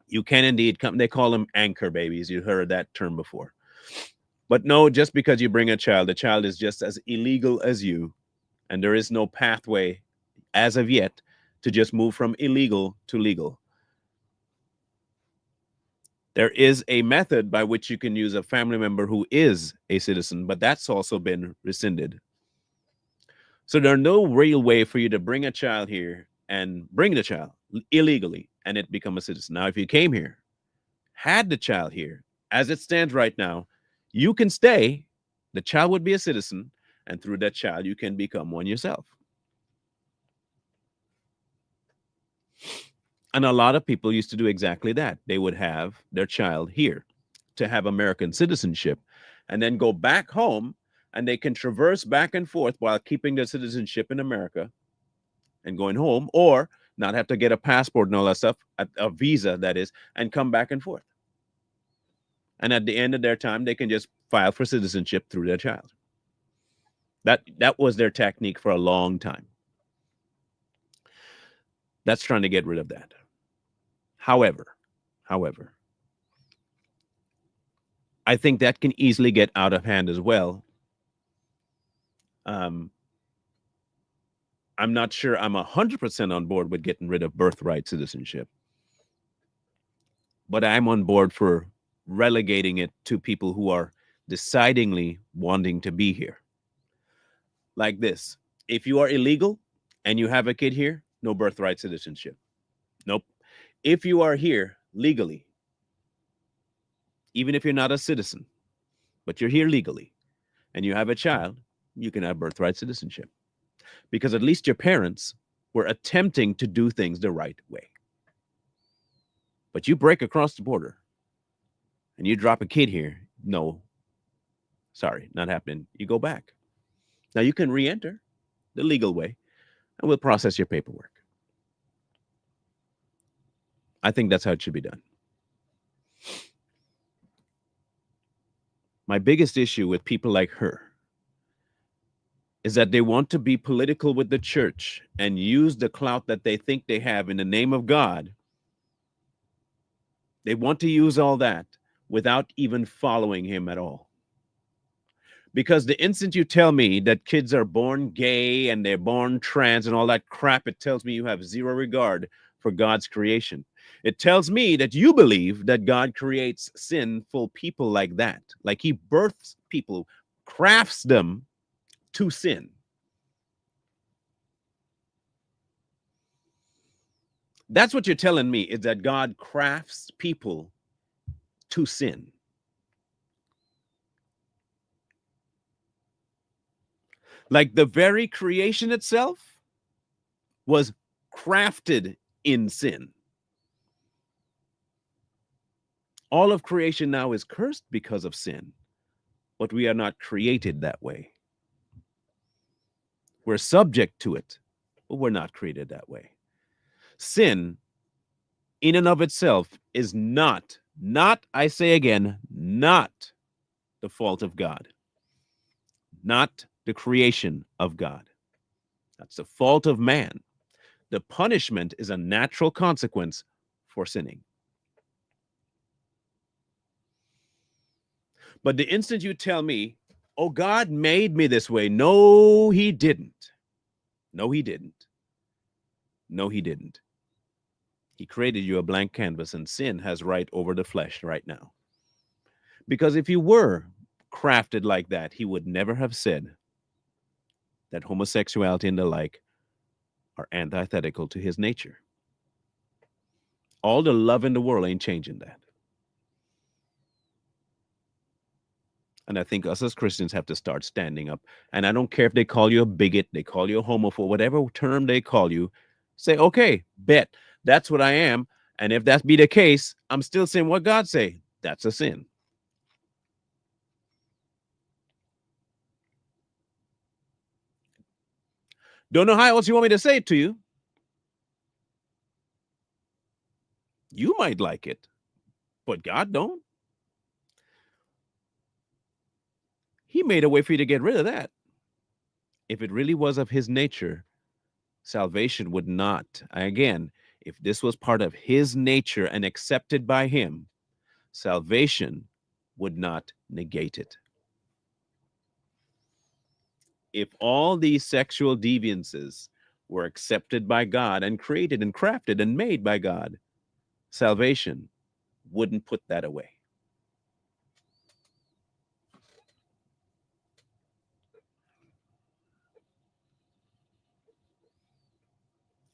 You can indeed come, they call them anchor babies. You heard that term before. But no, just because you bring a child, the child is just as illegal as you. And there is no pathway as of yet to just move from illegal to legal. There is a method by which you can use a family member who is a citizen, but that's also been rescinded. So there's no real way for you to bring a child here and bring the child illegally and it become a citizen. Now, if you came here, had the child here, as it stands right now, you can stay, the child would be a citizen, and through that child, you can become one yourself. And a lot of people used to do exactly that. They would have their child here to have American citizenship and then go back home, and they can traverse back and forth while keeping their citizenship in America and going home, or not have to get a passport and all that stuff, a visa, that is, and come back and forth. And at the end of their time, they can just file for citizenship through their child. That was their technique for a long time. That's trying to get rid of that. However, I think that can easily get out of hand as well. I'm not sure I'm 100% on board with getting rid of birthright citizenship, but I'm on board for relegating it to people who are decidingly wanting to be here. Like this: if you are illegal and you have a kid here, no birthright citizenship. Nope. If you are here legally, even if you're not a citizen, but you're here legally and you have a child, you can have birthright citizenship, because at least your parents were attempting to do things the right way. But you break across the border and you drop a kid here, no, sorry, not happening. You go back. Now you can re-enter the legal way and we'll process your paperwork. I think that's how it should be done. My biggest issue with people like her is that they want to be political with the church and use the clout that they think they have in the name of God. They want to use all that without even following him at all. Because the instant you tell me that kids are born gay and they're born trans and all that crap, it tells me you have zero regard for God's creation. It tells me that you believe that God creates sinful people like that, like he births people, crafts them to sin. That's what you're telling me, is that God crafts people to sin. Like the very creation itself was crafted in sin. All of creation now is cursed because of sin, but we are not created that way. We're subject to it, but we're not created that way. Sin, in and of itself, is not, I say again, not the fault of God, not the creation of God. That's the fault of man. The punishment is a natural consequence for sinning. But the instant you tell me, oh, God made me this way, no, he didn't. No, he didn't. No, he didn't. He created you a blank canvas, and sin has right over the flesh right now. Because if you were crafted like that, he would never have said that homosexuality and the like are antithetical to his nature. All the love in the world ain't changing that. And I think us as Christians have to start standing up. And I don't care if they call you a bigot, they call you a homophobe, whatever term they call you, say, okay, bet, that's what I am. And if that be the case, I'm still saying what God say. That's a sin. Don't know how else you want me to say it to you. You might like it, but God don't. He made a way for you to get rid of that. If it really was of his nature, salvation would not. Again, if this was part of his nature and accepted by him, salvation would not negate it. If all these sexual deviances were accepted by God and created and crafted and made by God, salvation wouldn't put that away.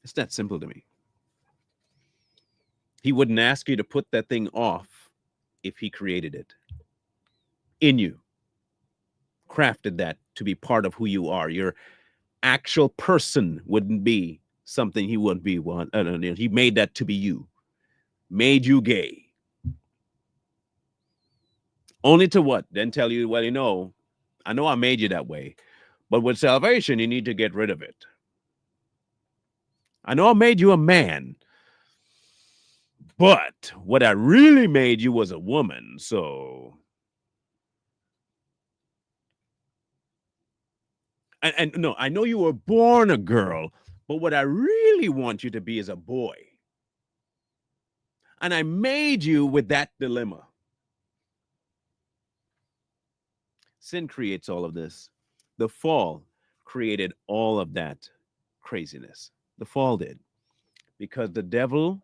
It's that simple to me. He wouldn't ask you to put that thing off if he created it in you, crafted that to be part of who you are. Your actual person wouldn't be something he wouldn't be. He made that to be you, made you gay. Only to what? Then tell you, well, I know I made you that way, but with salvation, you need to get rid of it. I know I made you a man, but what I really made you was a woman, so. And no, I know you were born a girl, but what I really want you to be is a boy. And I made you with that dilemma. Sin creates all of this. The fall created all of that craziness. The fall did. Because the devil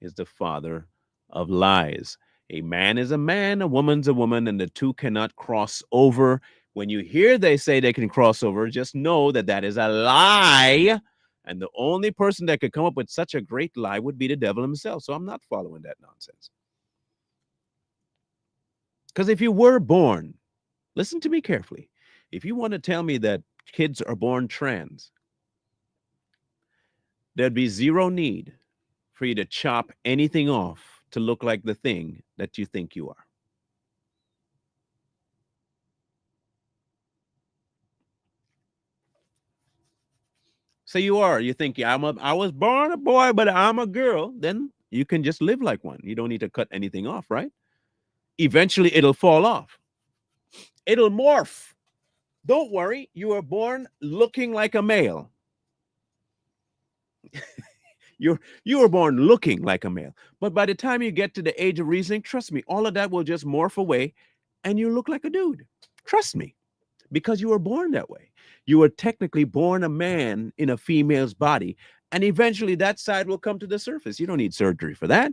is the father of lies. A man is a man, a woman's a woman, and the two cannot cross over. When you hear they say they can cross over, just know that that is a lie. And the only person that could come up with such a great lie would be the devil himself. So I'm not following that nonsense. Because if you were born, listen to me carefully. If you want to tell me that kids are born trans, there'd be zero need for you to chop anything off to look like the thing that you think you are. So you think I was born a boy, but I'm a girl. Then you can just live like one. You don't need to cut anything off, right? Eventually it'll fall off. It'll morph. Don't worry, you were born looking like a male. You were born looking like a male. But by the time you get to the age of reasoning, trust me, all of that will just morph away and you look like a dude. Trust me. because you were born that way. You were technically born a man in a female's body, and eventually that side will come to the surface. You don't need surgery for that.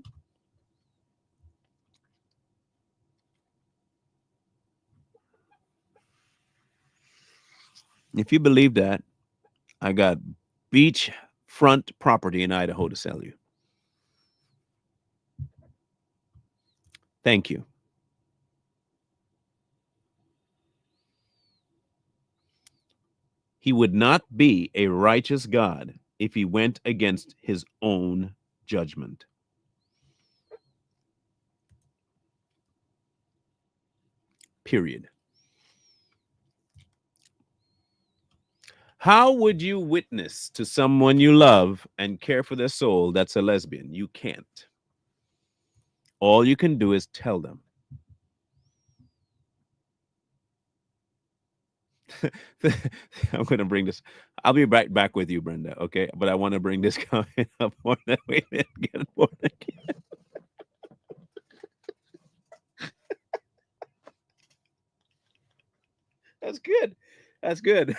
If you believe that, I got beachfront property in Idaho to sell you. Thank you. He would not be a righteous God if he went against his own judgment. Period. How would you witness to someone you love and care for their soul that's a lesbian? You can't. All you can do is tell them. I'm going to bring this. I'll be right back with you, Brenda. Okay, but I want to bring this comment up more than we get born again. That's good. That's good.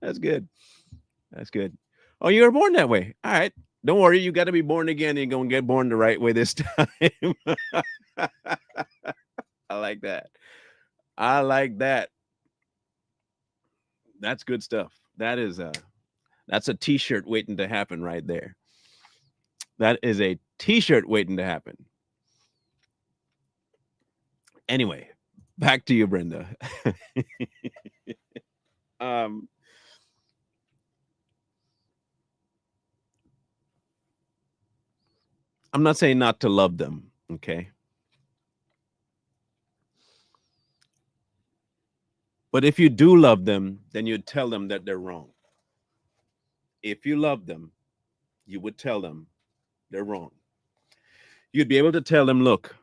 That's good. That's good. Oh, you were born that way. All right. Don't worry. You got to be born again. You're going to get born the right way this time. I like that. I like that. That's good stuff. That's a t-shirt waiting to happen right there. That is a t-shirt waiting to happen. Anyway, back to you, Brenda. I'm not saying not to love them, okay? But if you do love them, then you'd tell them that they're wrong. If you love them, you would tell them they're wrong. You'd be able to tell them, look,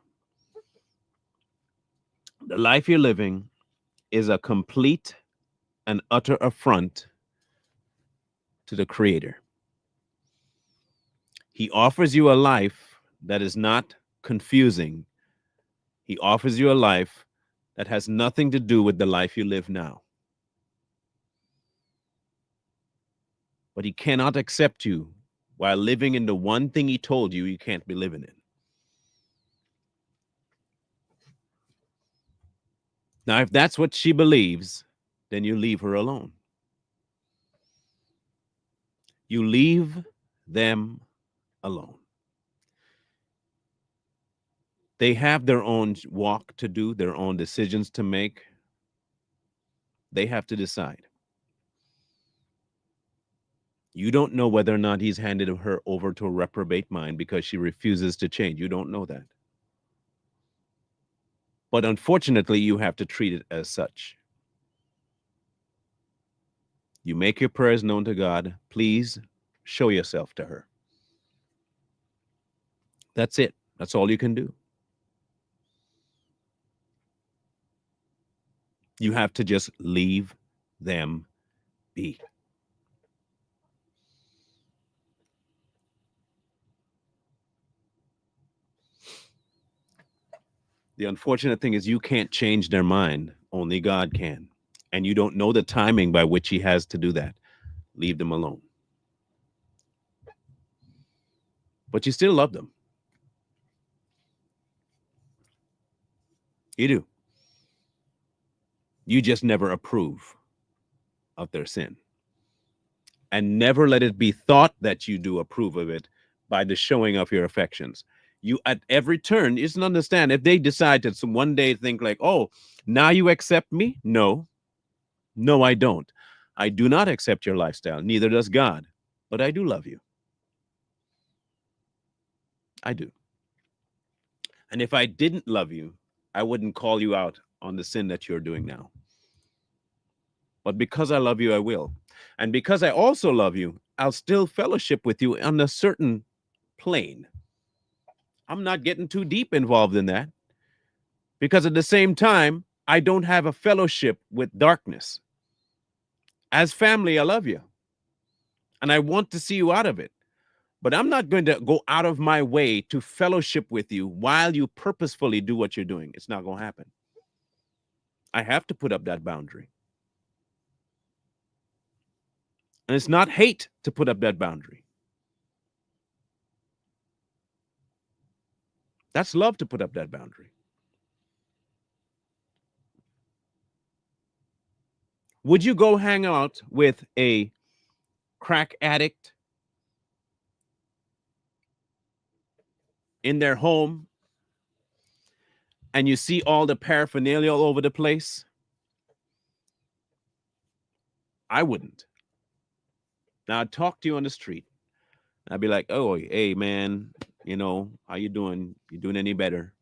the life you're living is a complete and utter affront to the Creator. He offers you a life that is not confusing. He offers you a life that has nothing to do with the life you live now. But he cannot accept you while living in the one thing he told you you can't be living in. Now, if that's what she believes, then you leave her alone. You leave them alone. They have their own walk to do, their own decisions to make. They have to decide. You don't know whether or not he's handed her over to a reprobate mind because she refuses to change. You don't know that. But unfortunately, you have to treat it as such. You make your prayers known to God. Please show yourself to her. That's it. That's all you can do. You have to just leave them be. The unfortunate thing is you can't change their mind. Only God can. And you don't know the timing by which he has to do that. Leave them alone. But you still love them. You do. You just never approve of their sin. And never let it be thought that you do approve of it by the showing of your affections. You, at every turn, you just understand, if they decide to one day think like, oh, now you accept me? No, I don't. I do not accept your lifestyle. Neither does God. But I do love you. I do. And if I didn't love you, I wouldn't call you out on the sin that you're doing now. But because I love you, I will. And because I also love you, I'll still fellowship with you on a certain plane. I'm not getting too deep involved in that. Because at the same time, I don't have a fellowship with darkness. As family, I love you. And I want to see you out of it. But I'm not going to go out of my way to fellowship with you while you purposefully do what you're doing. It's not going to happen. I have to put up that boundary. And it's not hate to put up that boundary. That's love to put up that boundary. Would you go hang out with a crack addict in their home and you see all the paraphernalia all over the place? I wouldn't. Now, I'd talk to you on the street. I'd be like, oh, hey, man, you know, how you doing? You doing any better?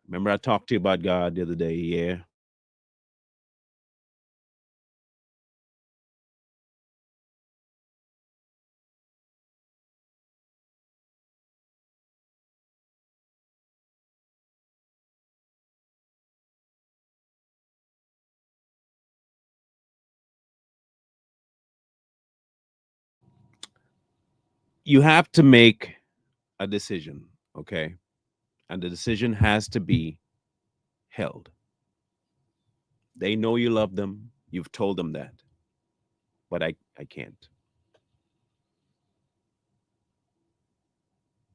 Remember I talked to you about God the other day? Yeah. You have to make a decision, okay? And the decision has to be held. They know you love them. You've told them that. But I can't.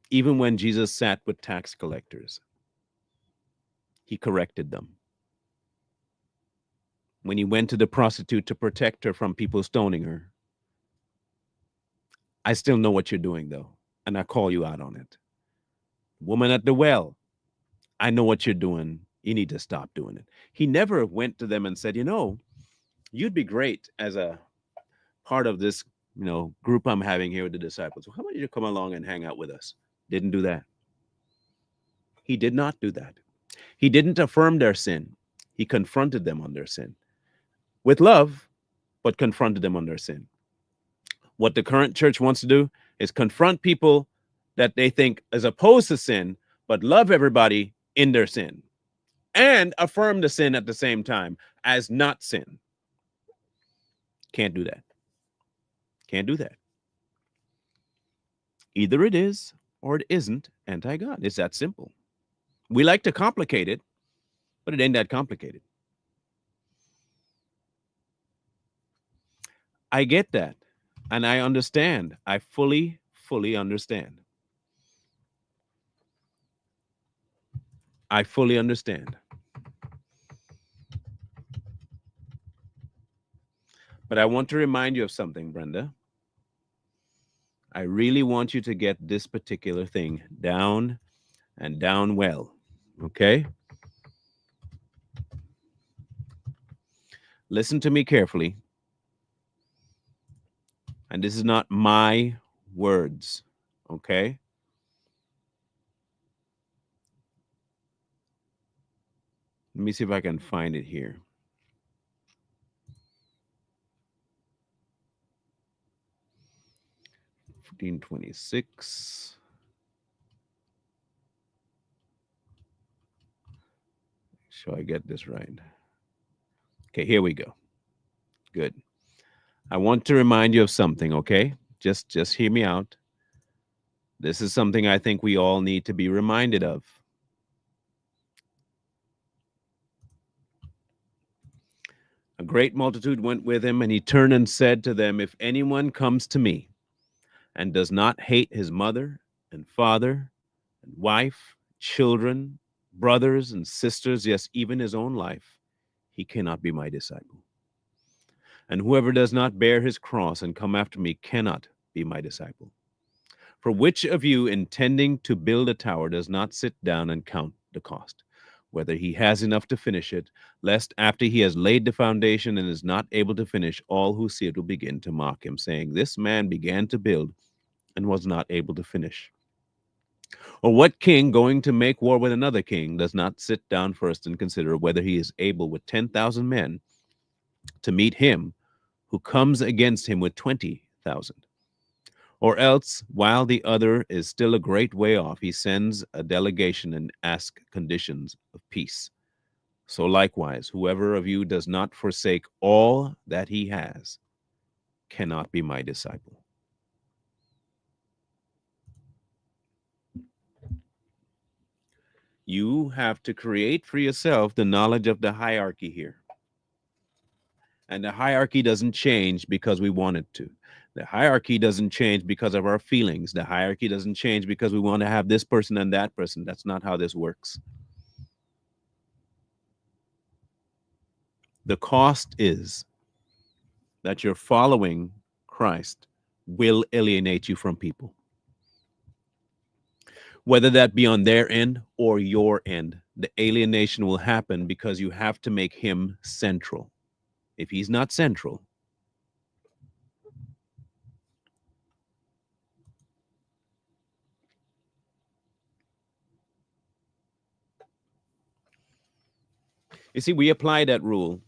Even when Jesus sat with tax collectors, he corrected them. When he went to the prostitute to protect her from people stoning her, I still know what you're doing, though, and I call you out on it. Woman at the well, I know what you're doing. You need to stop doing it. He never went to them and said, you know, you'd be great as a part of this, you know, group I'm having here with the disciples. How about you come along and hang out with us? Didn't do that. He did not do that. He didn't affirm their sin. He confronted them on their sin with love, but confronted them on their sin. What the current church wants to do is confront people that they think is opposed to sin, but love everybody in their sin and affirm the sin at the same time as not sin. Can't do that. Can't do that. Either it is or it isn't anti-God. It's that simple. We like to complicate it, but it ain't that complicated. I get that. And I understand. I fully understand. I fully understand. But I want to remind you of something, Brenda. I really want you to get this particular thing down and down well, okay? Listen to me carefully. And this is not my words, okay? Let me see if I can find it here. $14.26. So I get this right. Okay, here we go. Good. I want to remind you of something, okay? Just hear me out. This is something I think we all need to be reminded of. A great multitude went with him, and he turned and said to them, if anyone comes to me and does not hate his mother and father and wife, children, brothers and sisters, yes, even his own life, he cannot be my disciple. And whoever does not bear his cross and come after me cannot be my disciple. For which of you, intending to build a tower, does not sit down and count the cost, whether he has enough to finish it, lest after he has laid the foundation and is not able to finish, all who see it will begin to mock him, saying, this man began to build and was not able to finish. Or what king, going to make war with another king, does not sit down first and consider whether he is able with 10,000 men to meet him who comes against him with 20,000? Or else, while the other is still a great way off, he sends a delegation and asks conditions of peace. So likewise, whoever of you does not forsake all that he has cannot be my disciple. You have to create for yourself the knowledge of the hierarchy here. And the hierarchy doesn't change because we want it to. The hierarchy doesn't change because of our feelings. The hierarchy doesn't change because we want to have this person and that person. That's not how this works. The cost is that your following Christ will alienate you from people, whether that be on their end or your end. The alienation will happen because you have to make him central. If he's not central, you see, we apply that rule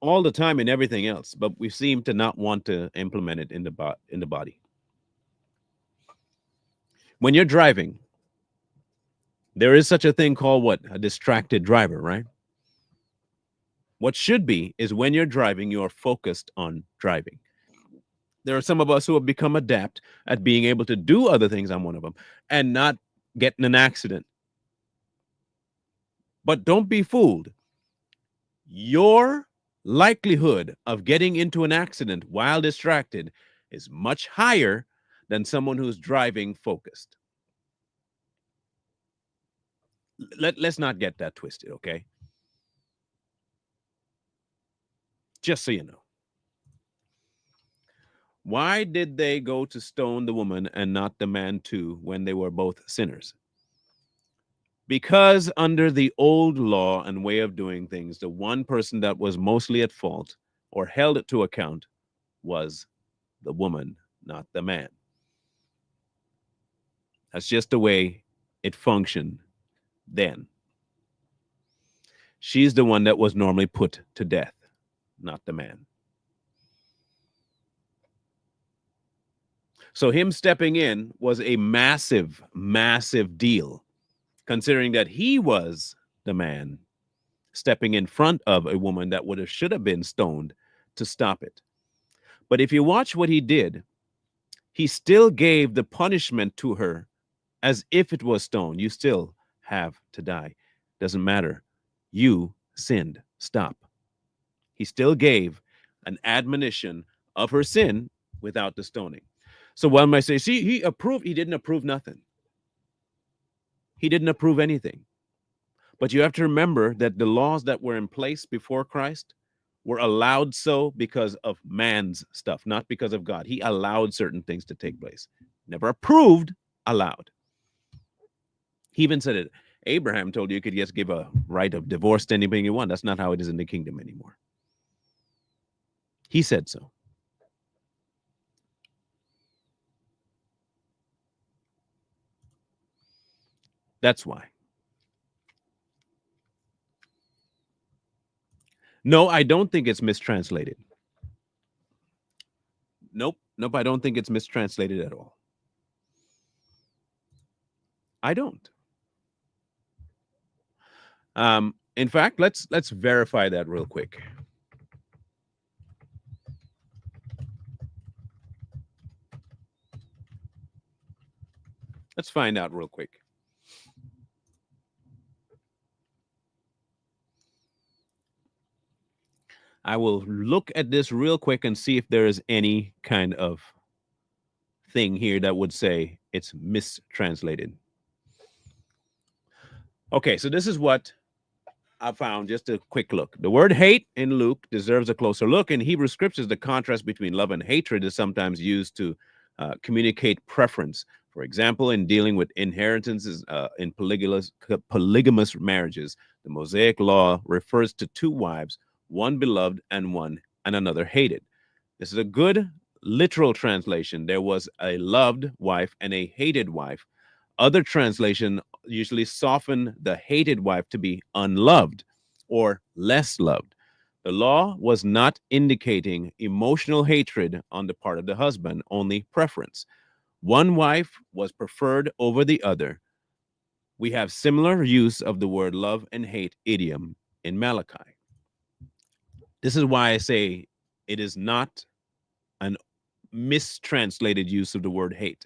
all the time in everything else, but we seem to not want to implement it in the body. When you're driving, there is such a thing called what? A distracted driver, right? What should be is when you're driving, you're focused on driving. There are some of us who have become adept at being able to do other things. I'm one of them, and not get in an accident. But don't be fooled. Your likelihood of getting into an accident while distracted is much higher than someone who's driving focused. Let's not get that twisted, okay? Just so you know. Why did they go to stone the woman and not the man too when they were both sinners? Because under the old law and way of doing things, the one person that was mostly at fault or held to account was the woman, not the man. That's just the way it functioned then. She's the one that was normally put to death, not the man. So him stepping in was a massive, massive deal, considering that he was the man stepping in front of a woman that should have been stoned to stop it. But if you watch what he did, he still gave the punishment to her as if it was stone. You still have to die. Doesn't matter. You sinned. Stop. He still gave an admonition of her sin without the stoning. So one might say, see, he didn't approve nothing. He didn't approve anything. But you have to remember that the laws that were in place before Christ were allowed so because of man's stuff, not because of God. He allowed certain things to take place. Never approved, allowed. He even said it. Abraham told you could just give a right of divorce to anybody you want. That's not how it is in the kingdom anymore. He said so. That's why. No, I don't think it's mistranslated. Nope, I don't think it's mistranslated at all. I don't. In fact, let's verify that real quick. Let's find out real quick. I will look at this real quick and see if there is any kind of thing here that would say it's mistranslated. Okay, so this is what I found, just a quick look. The word hate in Luke deserves a closer look. In Hebrew scriptures, the contrast between love and hatred is sometimes used to communicate preference. For example, in dealing with inheritances in polygamous marriages, the Mosaic law refers to two wives, one beloved and another hated. This is a good literal translation. There was a loved wife and a hated wife. Other translation usually soften the hated wife to be unloved or less loved. The law was not indicating emotional hatred on the part of the husband, only preference. One wife was preferred over the other. We have similar use of the word love and hate idiom in Malachi. This is why I say it is not an mistranslated use of the word hate.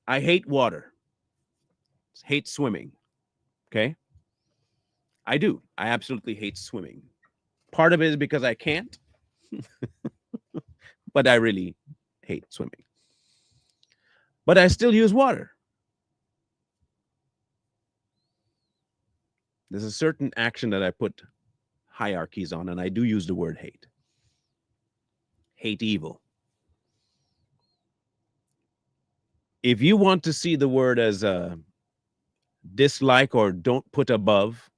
I hate water. hate swimming. Okay. I do. I absolutely hate swimming. Part of it is because I can't, but I really hate swimming. But I still use water. There's a certain action that I put hierarchies on, and I do use the word hate. Hate evil. If you want to see the word as a dislike or don't put above,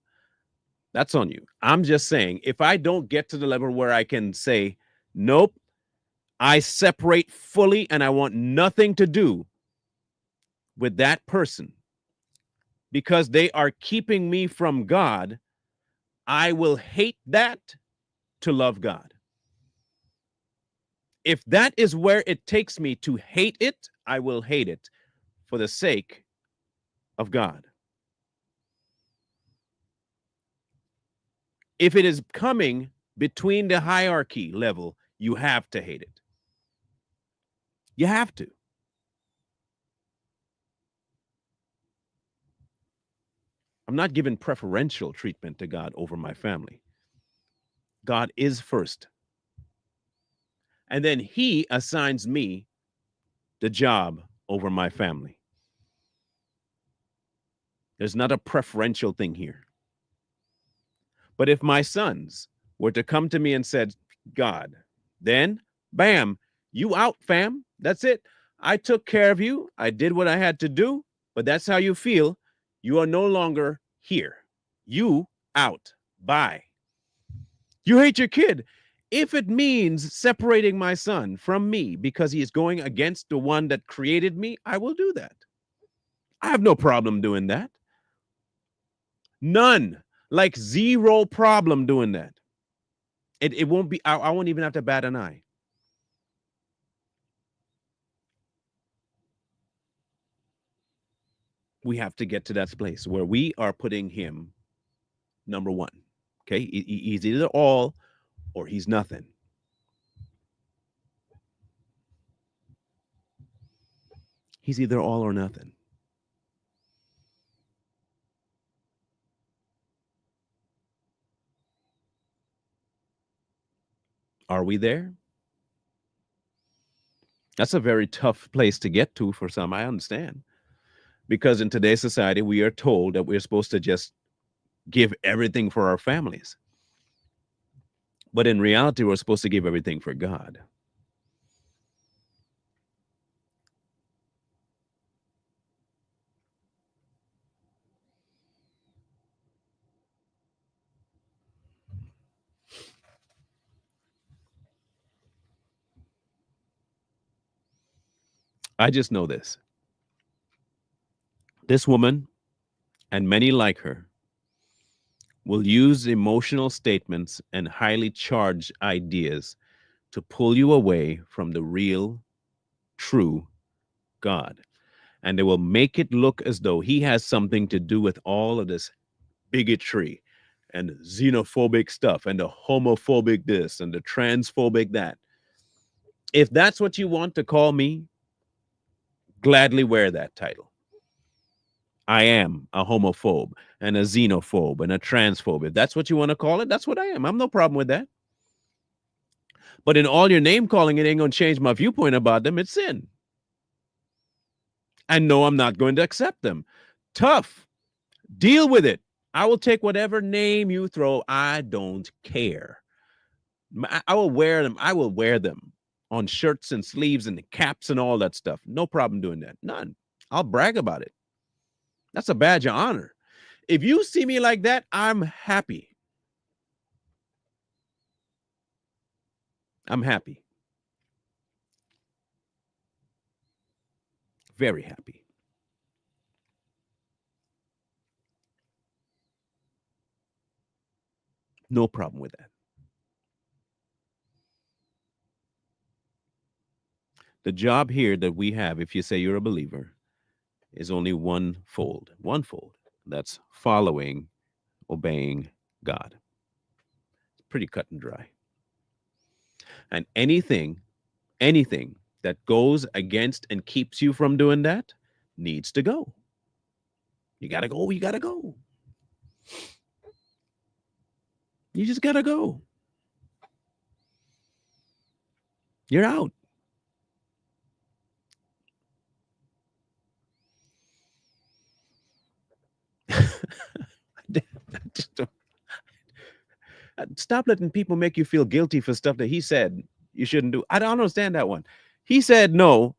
that's on you. I'm just saying, if I don't get to the level where I can say, nope, I separate fully and I want nothing to do with that person because they are keeping me from God, I will hate that to love God. If that is where it takes me to hate it, I will hate it for the sake of God. If it is coming between the hierarchy level, you have to hate it. You have to. I'm not giving preferential treatment to God over my family. God is first. And then he assigns me the job over my family. There's not a preferential thing here. But if my sons were to come to me and said, God, then bam, you out, fam. That's it. I took care of you. I did what I had to do, but that's how you feel. You are no longer here. You out. Bye. You hate your kid. If it means separating my son from me because he is going against the one that created me, I will do that. I have no problem doing that. None. Like zero problem doing that. It won't be, I won't even have to bat an eye. We have to get to that place where we are putting him number one. Okay. He's either all or he's nothing. He's either all or nothing. Are we there? That's a very tough place to get to for some, I understand. Because in today's society, we are told that we're supposed to just give everything for our families. But in reality, we're supposed to give everything for God. I just know this. This woman and many like her will use emotional statements and highly charged ideas to pull you away from the real, true God. And they will make it look as though he has something to do with all of this bigotry and xenophobic stuff and the homophobic this and the transphobic that. If that's what you want to call me, gladly wear that title. I am a homophobe and a xenophobe and a transphobe. If that's what you want to call it, that's what I am. I'm no problem with that. But in all your name calling, it ain't going to change my viewpoint about them. It's sin. And no, I'm not going to accept them. Tough. Deal with it. I will take whatever name you throw. I don't care. I will wear them. I will wear them on shirts and sleeves and caps and all that stuff. No problem doing that. None. I'll brag about it. That's a badge of honor. If you see me like that, I'm happy. I'm happy. Very happy. No problem with that. The job here that we have, if you say you're a believer, is only one fold. That's following, obeying God. It's pretty cut and dry. And anything that goes against and keeps you from doing that needs to go. You got to go. You got to go. You just got to go. You're out. Stop letting people make you feel guilty for stuff that he said you shouldn't do. I don't understand that one. He said no,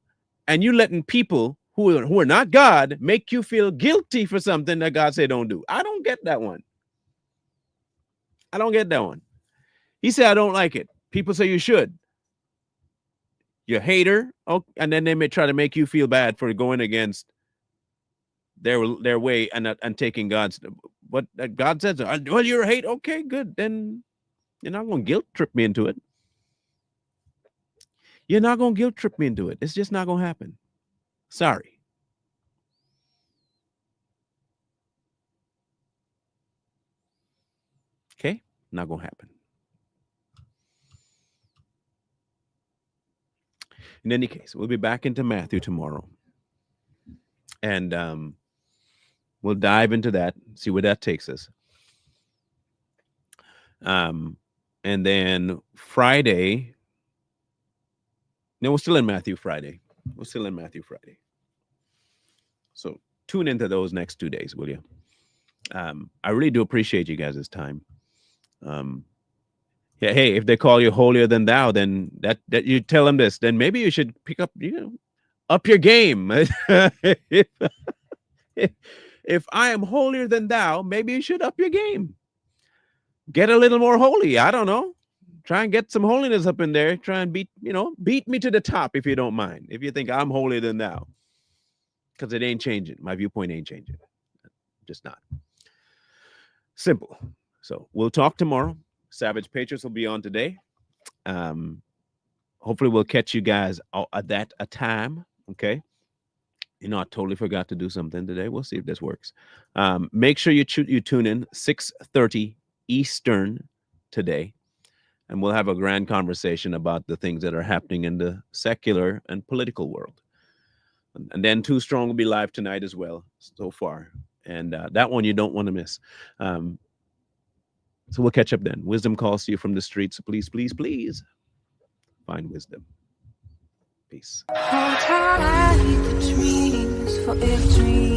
and you letting people who are not God make you feel guilty for something that God said don't do. I don't get that one. I don't get that one. He said I don't like it. People say you should. You're a hater, oh, and then they may try to make you feel bad for going against their way and taking God's what God says. Well, you're a hate. Okay, good. Then you're not going to guilt trip me into it. You're not going to guilt trip me into it. It's just not going to happen. Sorry. Okay, not going to happen. In any case, we'll be back into Matthew tomorrow. And we'll dive into that, see where that takes us. And then Friday, no, we're still in Matthew Friday. We're still in Matthew Friday. So tune into those next 2 days, will you? I really do appreciate you guys' time. Yeah, hey, if they call you holier than thou, then that you tell them this, then maybe you should pick up, up your game. If I am holier than thou, maybe you should up your game. Get a little more holy. I don't know. Try and get some holiness up in there. Try and beat me to the top if you don't mind. If you think I'm holier than thou. Because it ain't changing. My viewpoint ain't changing. Just not. Simple. So we'll talk tomorrow. Savage Patriots will be on today. Hopefully we'll catch you guys at a time. Okay. I totally forgot to do something today. We'll see if this works. Make sure you tune in 6:30 Eastern today, and we'll have a grand conversation about the things that are happening in the secular and political world. And then Too Strong will be live tonight as well, so far. And that one you don't want to miss. So we'll catch up then. Wisdom calls to you from the streets. Please, please, please find wisdom. Peace. Hold tight, dreams for if dreams